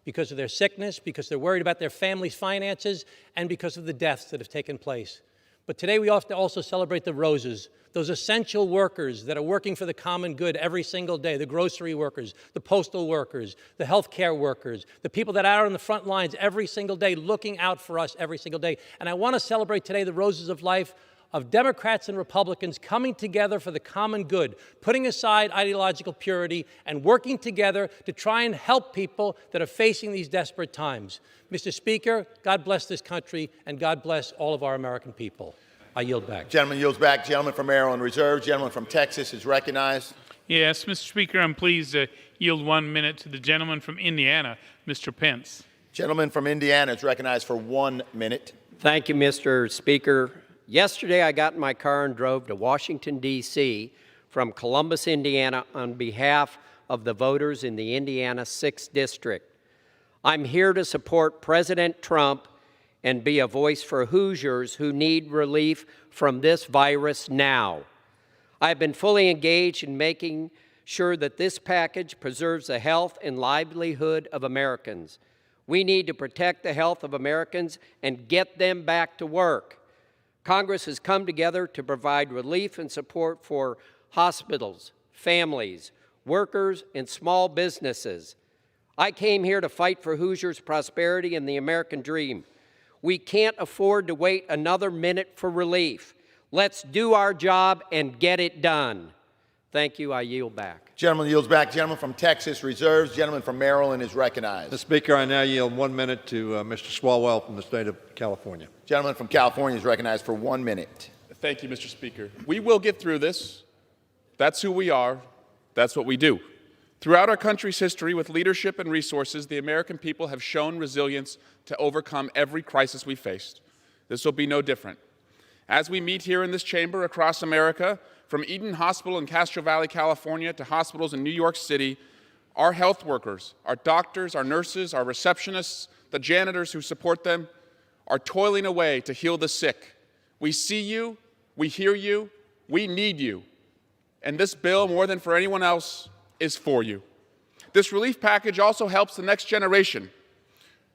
because of their sickness, because they're worried about their family's finances, and because of the deaths that have taken place. But today we have to also celebrate the roses, those essential workers that are working for the common good every single day, the grocery workers, the postal workers, the healthcare workers, the people that are on the front lines every single day, looking out for us every single day. And I want to celebrate today the roses of life of Democrats and Republicans coming together for the common good, putting aside ideological purity and working together to try and help people that are facing these desperate times. Mr. Speaker, God bless this country and God bless all of our American people. I yield back. Gentleman yields back. Gentleman from Maryland reserves. Gentleman from Texas is recognized. Yes, Mr. Speaker, I'm pleased to yield 1 minute to the gentleman from Indiana, Mr. Pence. Gentleman from Indiana is recognized for 1 minute. Thank you, Mr. Speaker. Yesterday, I got in my car and drove to Washington, D.C. from Columbus, Indiana, on behalf of the voters in the Indiana 6th District. I'm here to support President Trump and be a voice for Hoosiers who need relief from this virus now. I've been fully engaged in making sure that this package preserves the health and livelihood of Americans. We need to protect the health of Americans and get them back to work. Congress has come together to provide relief and support for hospitals, families, workers, and small businesses. I came here to fight for Hoosiers' prosperity and the American dream. We can't afford to wait another minute for relief. Let's do our job and get it done. Thank you. I yield back. Gentleman yields back. Gentleman from Texas reserves. Gentleman from Maryland is recognized. Mr. Speaker, I now yield 1 minute to Mr. Swalwell from the state of California. Gentleman from California is recognized for 1 minute. Thank you, Mr. Speaker. We will get through this. That's who we are. That's what we do. Throughout our country's history, with leadership and resources, the American people have shown resilience to overcome every crisis we faced. This will be no different. As we meet here in this chamber across America, from Eden Hospital in Castro Valley, California, to hospitals in New York City, our health workers, our doctors, our nurses, our receptionists, the janitors who support them, are toiling away to heal the sick. We see you, we hear you, we need you. And this bill, more than for anyone else, is for you. This relief package also helps the next generation.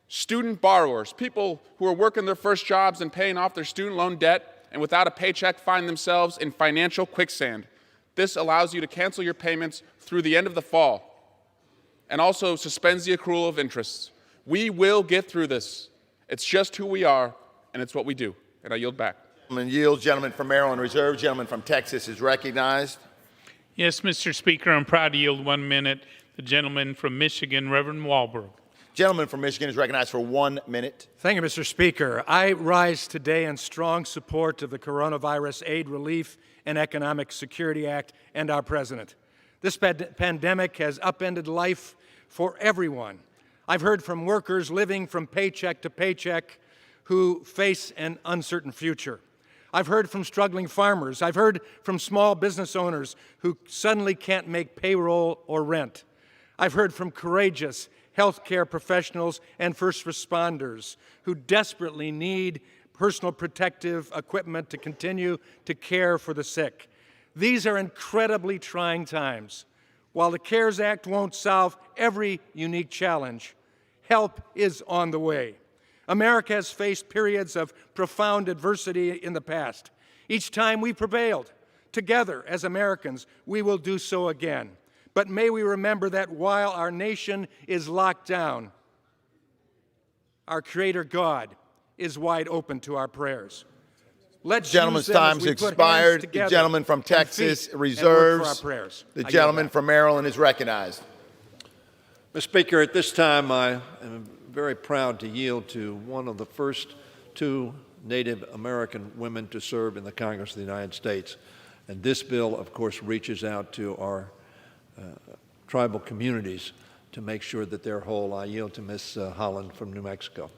Student borrowers, people who are working their first jobs and paying off their student loan debt, and without a paycheck find themselves in financial quicksand. This allows you to cancel your payments through the end of the fall and also suspends the accrual of interest. We will get through this. It's just who we are, and it's what we do. And I yield back. Gentleman yields. Gentleman from Maryland reserves. Gentleman from Texas is recognized. Yes, Mr. Speaker, I'm proud to yield 1 minute. The gentleman from Michigan, Reverend Wahlberg. Gentleman from Michigan is recognized for 1 minute. Thank you, Mr. Speaker. I rise today in strong support of the Coronavirus Aid, Relief, and Economic Security Act and our president. This pandemic has upended life for everyone. I've heard from workers living from paycheck to paycheck who face an uncertain future. I've heard from struggling farmers. I've heard from small business owners who suddenly can't make payroll or rent. I've heard from courageous healthcare professionals and first responders who desperately need personal protective equipment to continue to care for the sick. These are incredibly trying times. While the CARES Act won't solve every unique challenge, help is on the way. America has faced periods of profound adversity in the past. Each time we prevailed. Together, as Americans, we will do so again. But may we remember that while our nation is locked down, our Creator God is wide open to our prayers. Let's Gentleman's time's expired. The gentleman from Texas reserves. The gentleman from Maryland is recognized. Mr. Speaker, at this time I am very proud to yield to one of the first two Native American women to serve in the Congress of the United States. And this bill, of course, reaches out to our tribal communities to make sure that they're whole. I yield to Ms. Holland from New Mexico.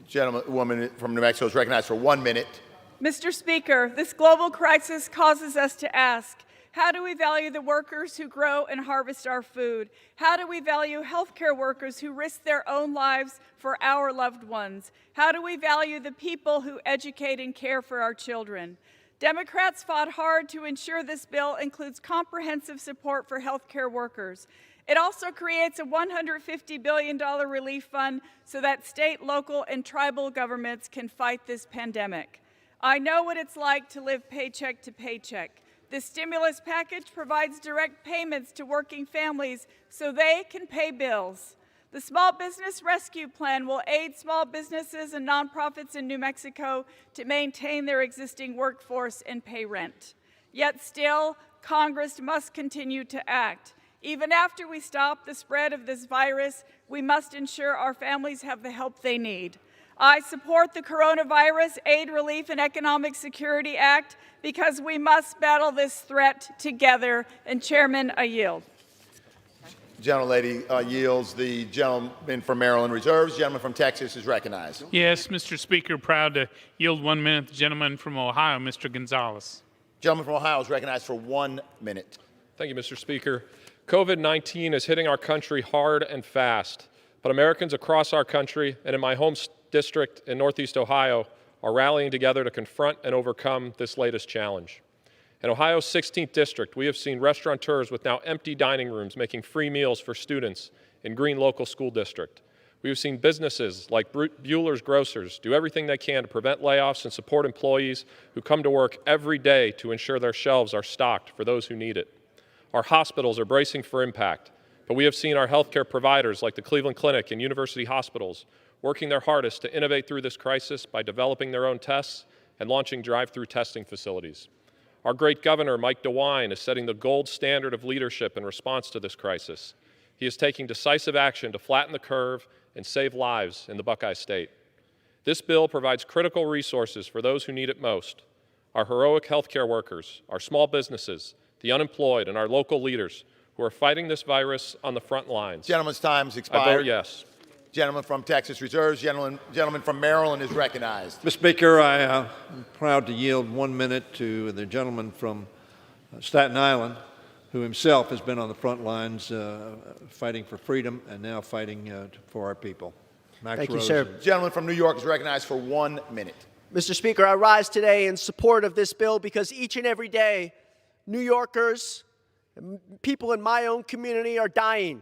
Gentlewoman from New Mexico is recognized for 1 minute. Mr. Speaker, this global crisis causes us to ask, how do we value the workers who grow and harvest our food? How do we value healthcare workers who risk their own lives for our loved ones? How do we value the people who educate and care for our children? Democrats fought hard to ensure this bill includes comprehensive support for healthcare workers. It also creates a $150 billion relief fund so that state, local, and tribal governments can fight this pandemic. I know what it's like to live paycheck to paycheck. This stimulus package provides direct payments to working families so they can pay bills. The Small Business Rescue Plan will aid small businesses and nonprofits in New Mexico to maintain their existing workforce and pay rent. Yet still, Congress must continue to act. Even after we stop the spread of this virus, we must ensure our families have the help they need. I support the Coronavirus Aid, Relief, and Economic Security Act because we must battle this threat together. And Chairman, I yield. Gentlelady yields. The gentleman from Maryland reserves. The gentleman from Texas is recognized. Yes, Mr. Speaker, proud to yield 1 minute. The gentleman from Ohio, Mr. Gonzalez. Gentleman from Ohio is recognized for 1 minute. Thank you, Mr. Speaker. COVID-19 is hitting our country hard and fast, but Americans across our country and in my home district in Northeast Ohio are rallying together to confront and overcome this latest challenge. In Ohio's 16th district, we have seen restaurateurs with now empty dining rooms making free meals for students in Green Local School District. We have seen businesses like Bueller's Grocers do everything they can to prevent layoffs and support employees who come to work every day to ensure their shelves are stocked for those who need it. Our hospitals are bracing for impact, but we have seen our healthcare providers like the Cleveland Clinic and university hospitals working their hardest to innovate through this crisis by developing their own tests and launching drive-through testing facilities. Our great governor, Mike DeWine, is setting the gold standard of leadership in response to this crisis. He is taking decisive action to flatten the curve and save lives in the Buckeye State. This bill provides critical resources for those who need it most: our heroic healthcare workers, our small businesses, the unemployed, and our local leaders who are fighting this virus on the front lines. Gentleman's time has expired. I vote yes. Gentleman from Texas reserves. Gentleman from Maryland is recognized. Mr. Speaker, I am proud to yield 1 minute to the gentleman from Staten Island, who himself has been on the front lines fighting for freedom and now fighting for our people. Max Thank Rose. you, sir. Gentleman from New York is recognized for 1 minute. Mr. Speaker, I rise today in support of this bill because each and every day, New Yorkers, people in my own community are dying.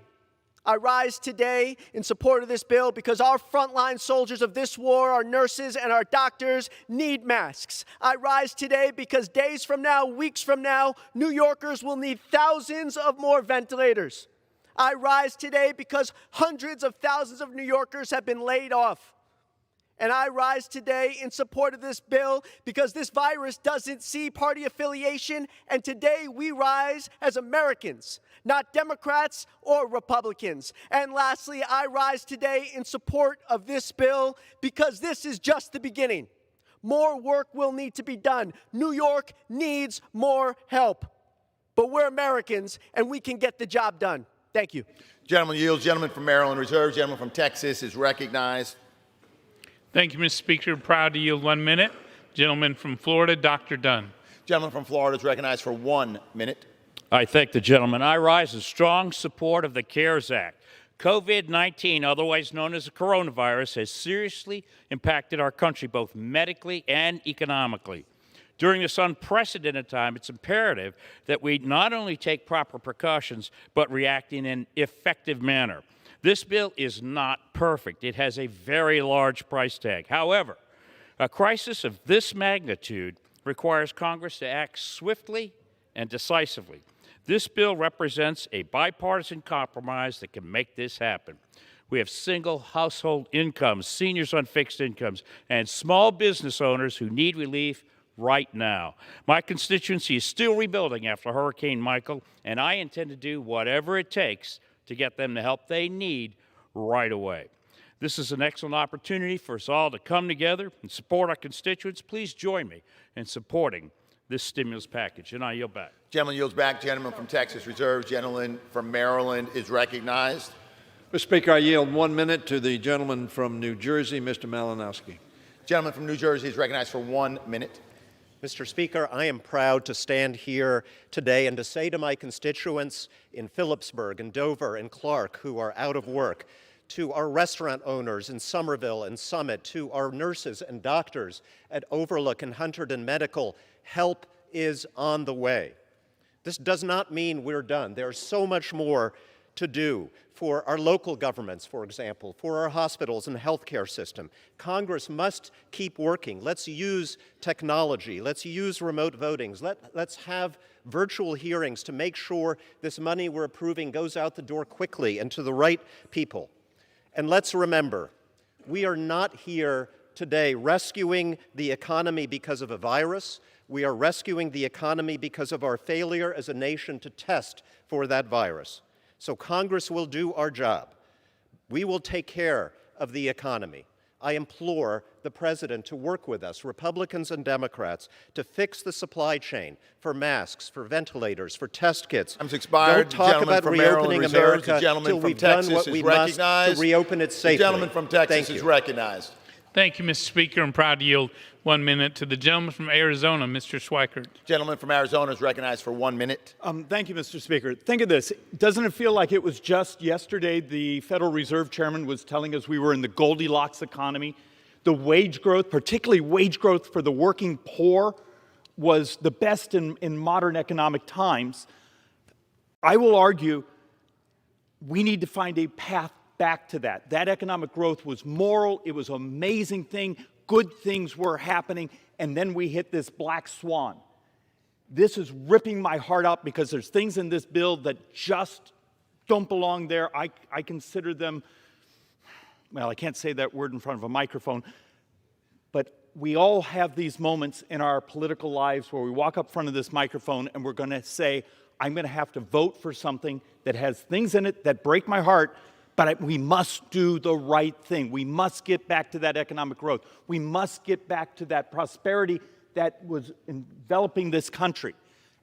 I rise today in support of this bill because our frontline soldiers of this war, our nurses and our doctors, need masks. I rise today because days from now, weeks from now, New Yorkers will need thousands of more ventilators. I rise today because hundreds of thousands of New Yorkers have been laid off. And I rise today in support of this bill because this virus doesn't see party affiliation, and today we rise as Americans, not Democrats or Republicans. And lastly, I rise today in support of this bill because this is just the beginning. More work will need to be done. New York needs more help. But we're Americans, and we can get the job done. Thank you. Gentleman yields. Gentleman from Maryland reserves. Gentleman from Texas is recognized. Thank you, Mr. Speaker. Proud to yield 1 minute. Gentleman from Florida, Dr. Dunn. Gentleman from Florida is recognized for 1 minute. I thank the gentleman. I rise in strong support of the CARES Act. COVID-19, otherwise known as the coronavirus, has seriously impacted our country both medically and economically. During this unprecedented time, it's imperative that we not only take proper precautions, but react in an effective manner. This bill is not perfect. It has a very large price tag. However, a crisis of this magnitude requires Congress to act swiftly and decisively. This bill represents a bipartisan compromise that can make this happen. We have single household incomes, seniors on fixed incomes, and small business owners who need relief right now. My constituency is still rebuilding after Hurricane Michael, and I intend to do whatever it takes to get them the help they need right away. This is an excellent opportunity for us all to come together and support our constituents. Please join me in supporting this stimulus package, and I yield back. Gentleman yields back. Gentleman from Texas reserves. Gentleman from Maryland is recognized. Mr. Speaker, I yield 1 minute to the gentleman from New Jersey, Mr. Malinowski. Gentleman from New Jersey is recognized for 1 minute. Mr. Speaker, I am proud to stand here today and to say to my constituents in Phillipsburg and Dover and Clark who are out of work, to our restaurant owners in Somerville and Summit, to our nurses and doctors at Overlook and Hunterdon Medical, help is on the way. This does not mean we're done. There's so much more to do for our local governments, for example, for our hospitals and healthcare system. Congress must keep working. Let's use technology. Let's use remote voting. Let's have virtual hearings to make sure this money we're approving goes out the door quickly and to the right people. And let's remember, we are not here today rescuing the economy because of a virus. We are rescuing the economy because of our failure as a nation to test for that virus. So Congress will do our job. We will take care of the economy. I implore the President to work with us, Republicans and Democrats, to fix the supply chain for masks, for ventilators, for test kits. Time's expired. Don't talk about reopening America till we've done what we must to reopen it safely. The gentleman from Texas is recognized. Thank you, Mr. Speaker. I'm proud to yield 1 minute to the gentleman from Arizona, Mr. Schweikert. Gentleman from Arizona is recognized for 1 minute. Thank you, Mr. Speaker. Think of this. Doesn't it feel like it was just yesterday the Federal Reserve Chairman was telling us we were in the Goldilocks economy? The wage growth, particularly wage growth for the working poor, was the best in modern economic times. I will argue we need to find a path back to that. That economic growth was moral. It was an amazing thing. Good things were happening. And then we hit this black swan. This is ripping my heart out because there's things in this bill that just don't belong there. I consider them, well, I can't say that word in front of a microphone, but we all have these moments in our political lives where we walk up front of this microphone and we're going to say, I'm going to have to vote for something that has things in it that break my heart, but we must do the right thing. We must get back to that economic growth. We must get back to that prosperity that was enveloping this country.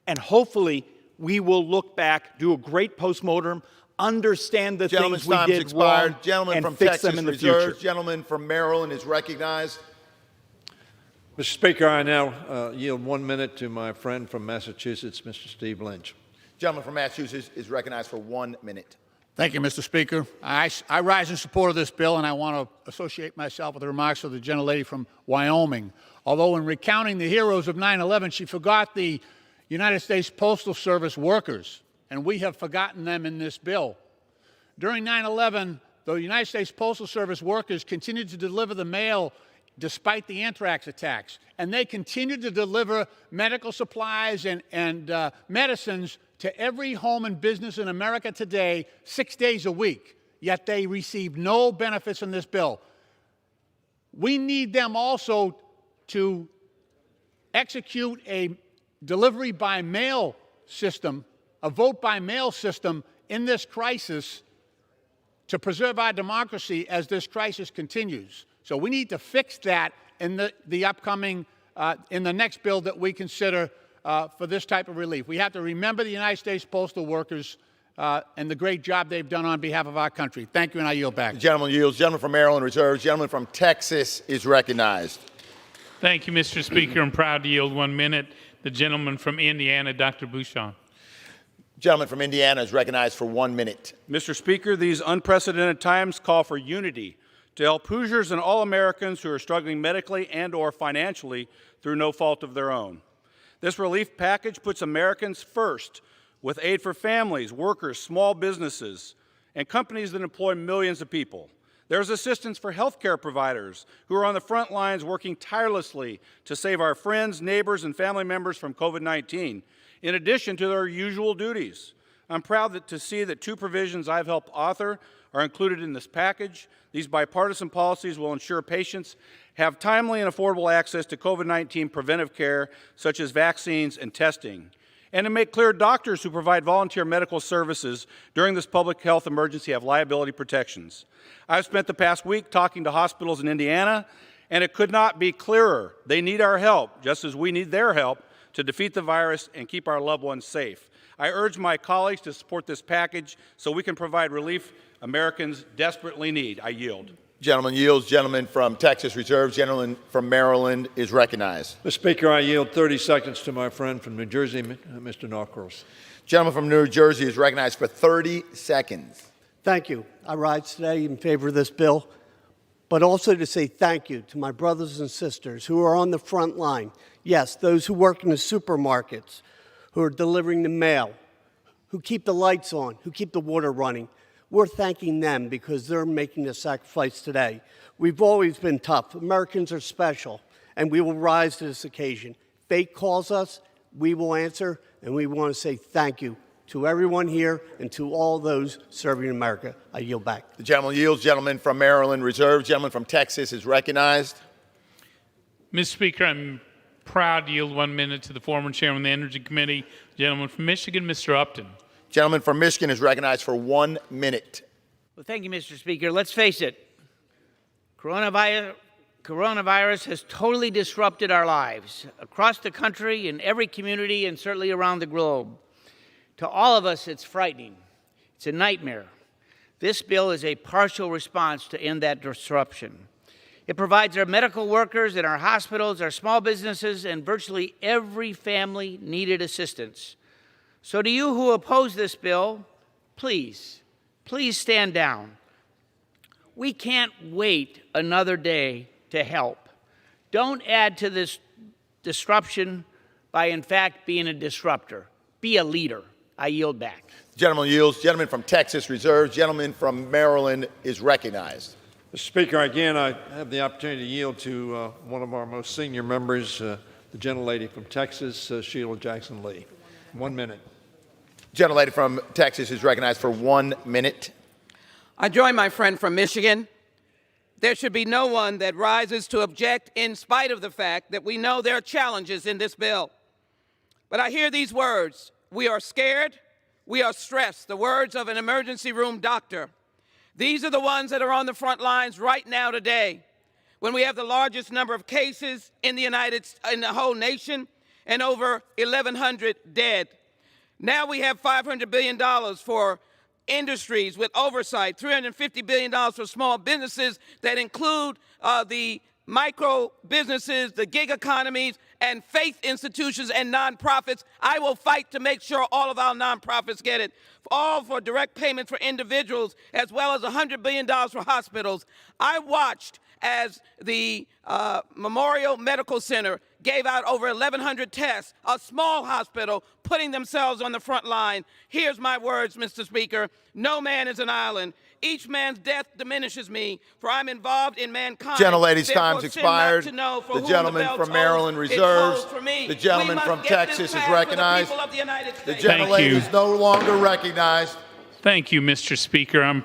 And hopefully, we will look back, do a great postmortem, understand the things we did wrong, and fix them in the future. Gentleman from Maryland is recognized. Mr. Speaker, I now yield 1 minute to my friend from Massachusetts, Mr. Steve Lynch. Gentleman from Massachusetts is recognized for 1 minute. Thank you, Mr. Speaker. I rise in support of this bill, and I want to associate myself with the remarks of the gentlelady from Wyoming. Although in recounting the heroes of 9/11, she forgot the United States Postal Service workers, and we have forgotten them in this bill. During 9/11, the United States Postal Service workers continued to deliver the mail despite the anthrax attacks, and they continued to deliver medical supplies and medicines to every home and business in America today, 6 days a week, yet they received no benefits in this bill. We need them also to execute a delivery by mail system, a vote by mail system in this crisis to preserve our democracy as this crisis continues. So we need to fix that in the upcoming, in the next bill that we consider for this type of relief. We have to remember the United States postal workers and the great job they've done on behalf of our country. Thank you, and I yield back. The gentleman yields. Gentleman from Maryland reserves. Gentleman from Texas is recognized. Thank you, Mr. Speaker. I'm proud to yield 1 minute. The gentleman from Indiana, Dr. Bouchon. Gentleman from Indiana is recognized for 1 minute. Mr. Speaker, these unprecedented times call for unity to help Hoosiers and all Americans who are struggling medically and/or financially through no fault of their own. This relief package puts Americans first with aid for families, workers, small businesses, and companies that employ millions of people. There's assistance for healthcare providers who are on the front lines working tirelessly to save our friends, neighbors, and family members from COVID-19, in addition to their usual duties. I'm proud to see that 2 provisions I've helped author are included in this package. These bipartisan policies will ensure patients have timely and affordable access to COVID-19 preventive care, such as vaccines and testing. and to make clear doctors who provide volunteer medical services during this public health emergency have liability protections. I've spent the past week talking to hospitals in Indiana, and it could not be clearer. They need our help, just as we need their help to defeat the virus and keep our loved ones safe. I urge my colleagues to support this package so we can provide relief Americans desperately need. I yield. Gentleman yields. Gentleman from Texas reserves. Gentleman from Maryland is recognized. Mr. Speaker, I yield 30 seconds to my friend from New Jersey, Mr. Norcross. Gentleman from New Jersey is recognized for 30 seconds. Thank you. I rise today in favor of this bill, but also to say thank you to my brothers and sisters who are on the front line. Yes, those who work in the supermarkets, who are delivering the mail, who keep the lights on, who keep the water running. We're thanking them because they're making the sacrifice today. We've always been tough. Americans are special, and we will rise to this occasion. Fate calls us, we will answer, and we want to say thank you to everyone here and to all those serving America. I yield back. The gentleman yields. Gentleman from Maryland reserves. Gentleman from Texas is recognized. Mr. Speaker, I'm proud to yield 1 minute to the former chairman of the Energy Committee, gentleman from Michigan, Mr. Upton. Gentleman from Michigan is recognized for 1 minute. Well, thank you, Mr. Speaker. Let's face it, coronavirus has totally disrupted our lives across the country, in every community, and certainly around the globe. To all of us, it's frightening. It's a nightmare. This bill is a partial response to end that disruption. It provides our medical workers and our hospitals, our small businesses, and virtually every family needed assistance. So to you who oppose this bill, please stand down. We can't wait another day to help. Don't add to this disruption by, in fact, being a disruptor. Be a leader. I yield back. Gentleman yields. Gentleman from Texas reserves. Gentleman from Maryland is recognized. Mr. Speaker, again, I have the opportunity to yield to one of our most senior members, the gentlelady from Texas, Sheila Jackson Lee. 1 minute. Gentlelady from Texas is recognized for 1 minute. I join my friend from Michigan. There should be no one that rises to object in spite of the fact that we know there are challenges in this bill. But I hear these words: we are scared, we are stressed, the words of an emergency room doctor. These are the ones that are on the front lines right now today, when we have the largest number of cases in the whole nation and over 1,100 dead. Now we have $500 billion for industries with oversight, $350 billion for small businesses that include the micro businesses, the gig economies, and faith institutions and nonprofits. I will fight to make sure all of our nonprofits get it, all for direct payments for individuals, as well as $100 billion for hospitals. I watched as the Memorial Medical Center gave out over 1,100 tests, a small hospital putting themselves on the front line. Here's my words, Mr. Speaker. No man is an island. Each man's death diminishes me, for I'm involved in mankind. Gentlelady's Therefore, time's sin expired. not to know for The whom gentleman bell from tolls, Maryland it reserves. tolls for me. The gentleman We from must get Texas this is passed for the recognized. people of the United The States. gentlelady is no longer recognized. Thank you, Mr. Speaker. I'm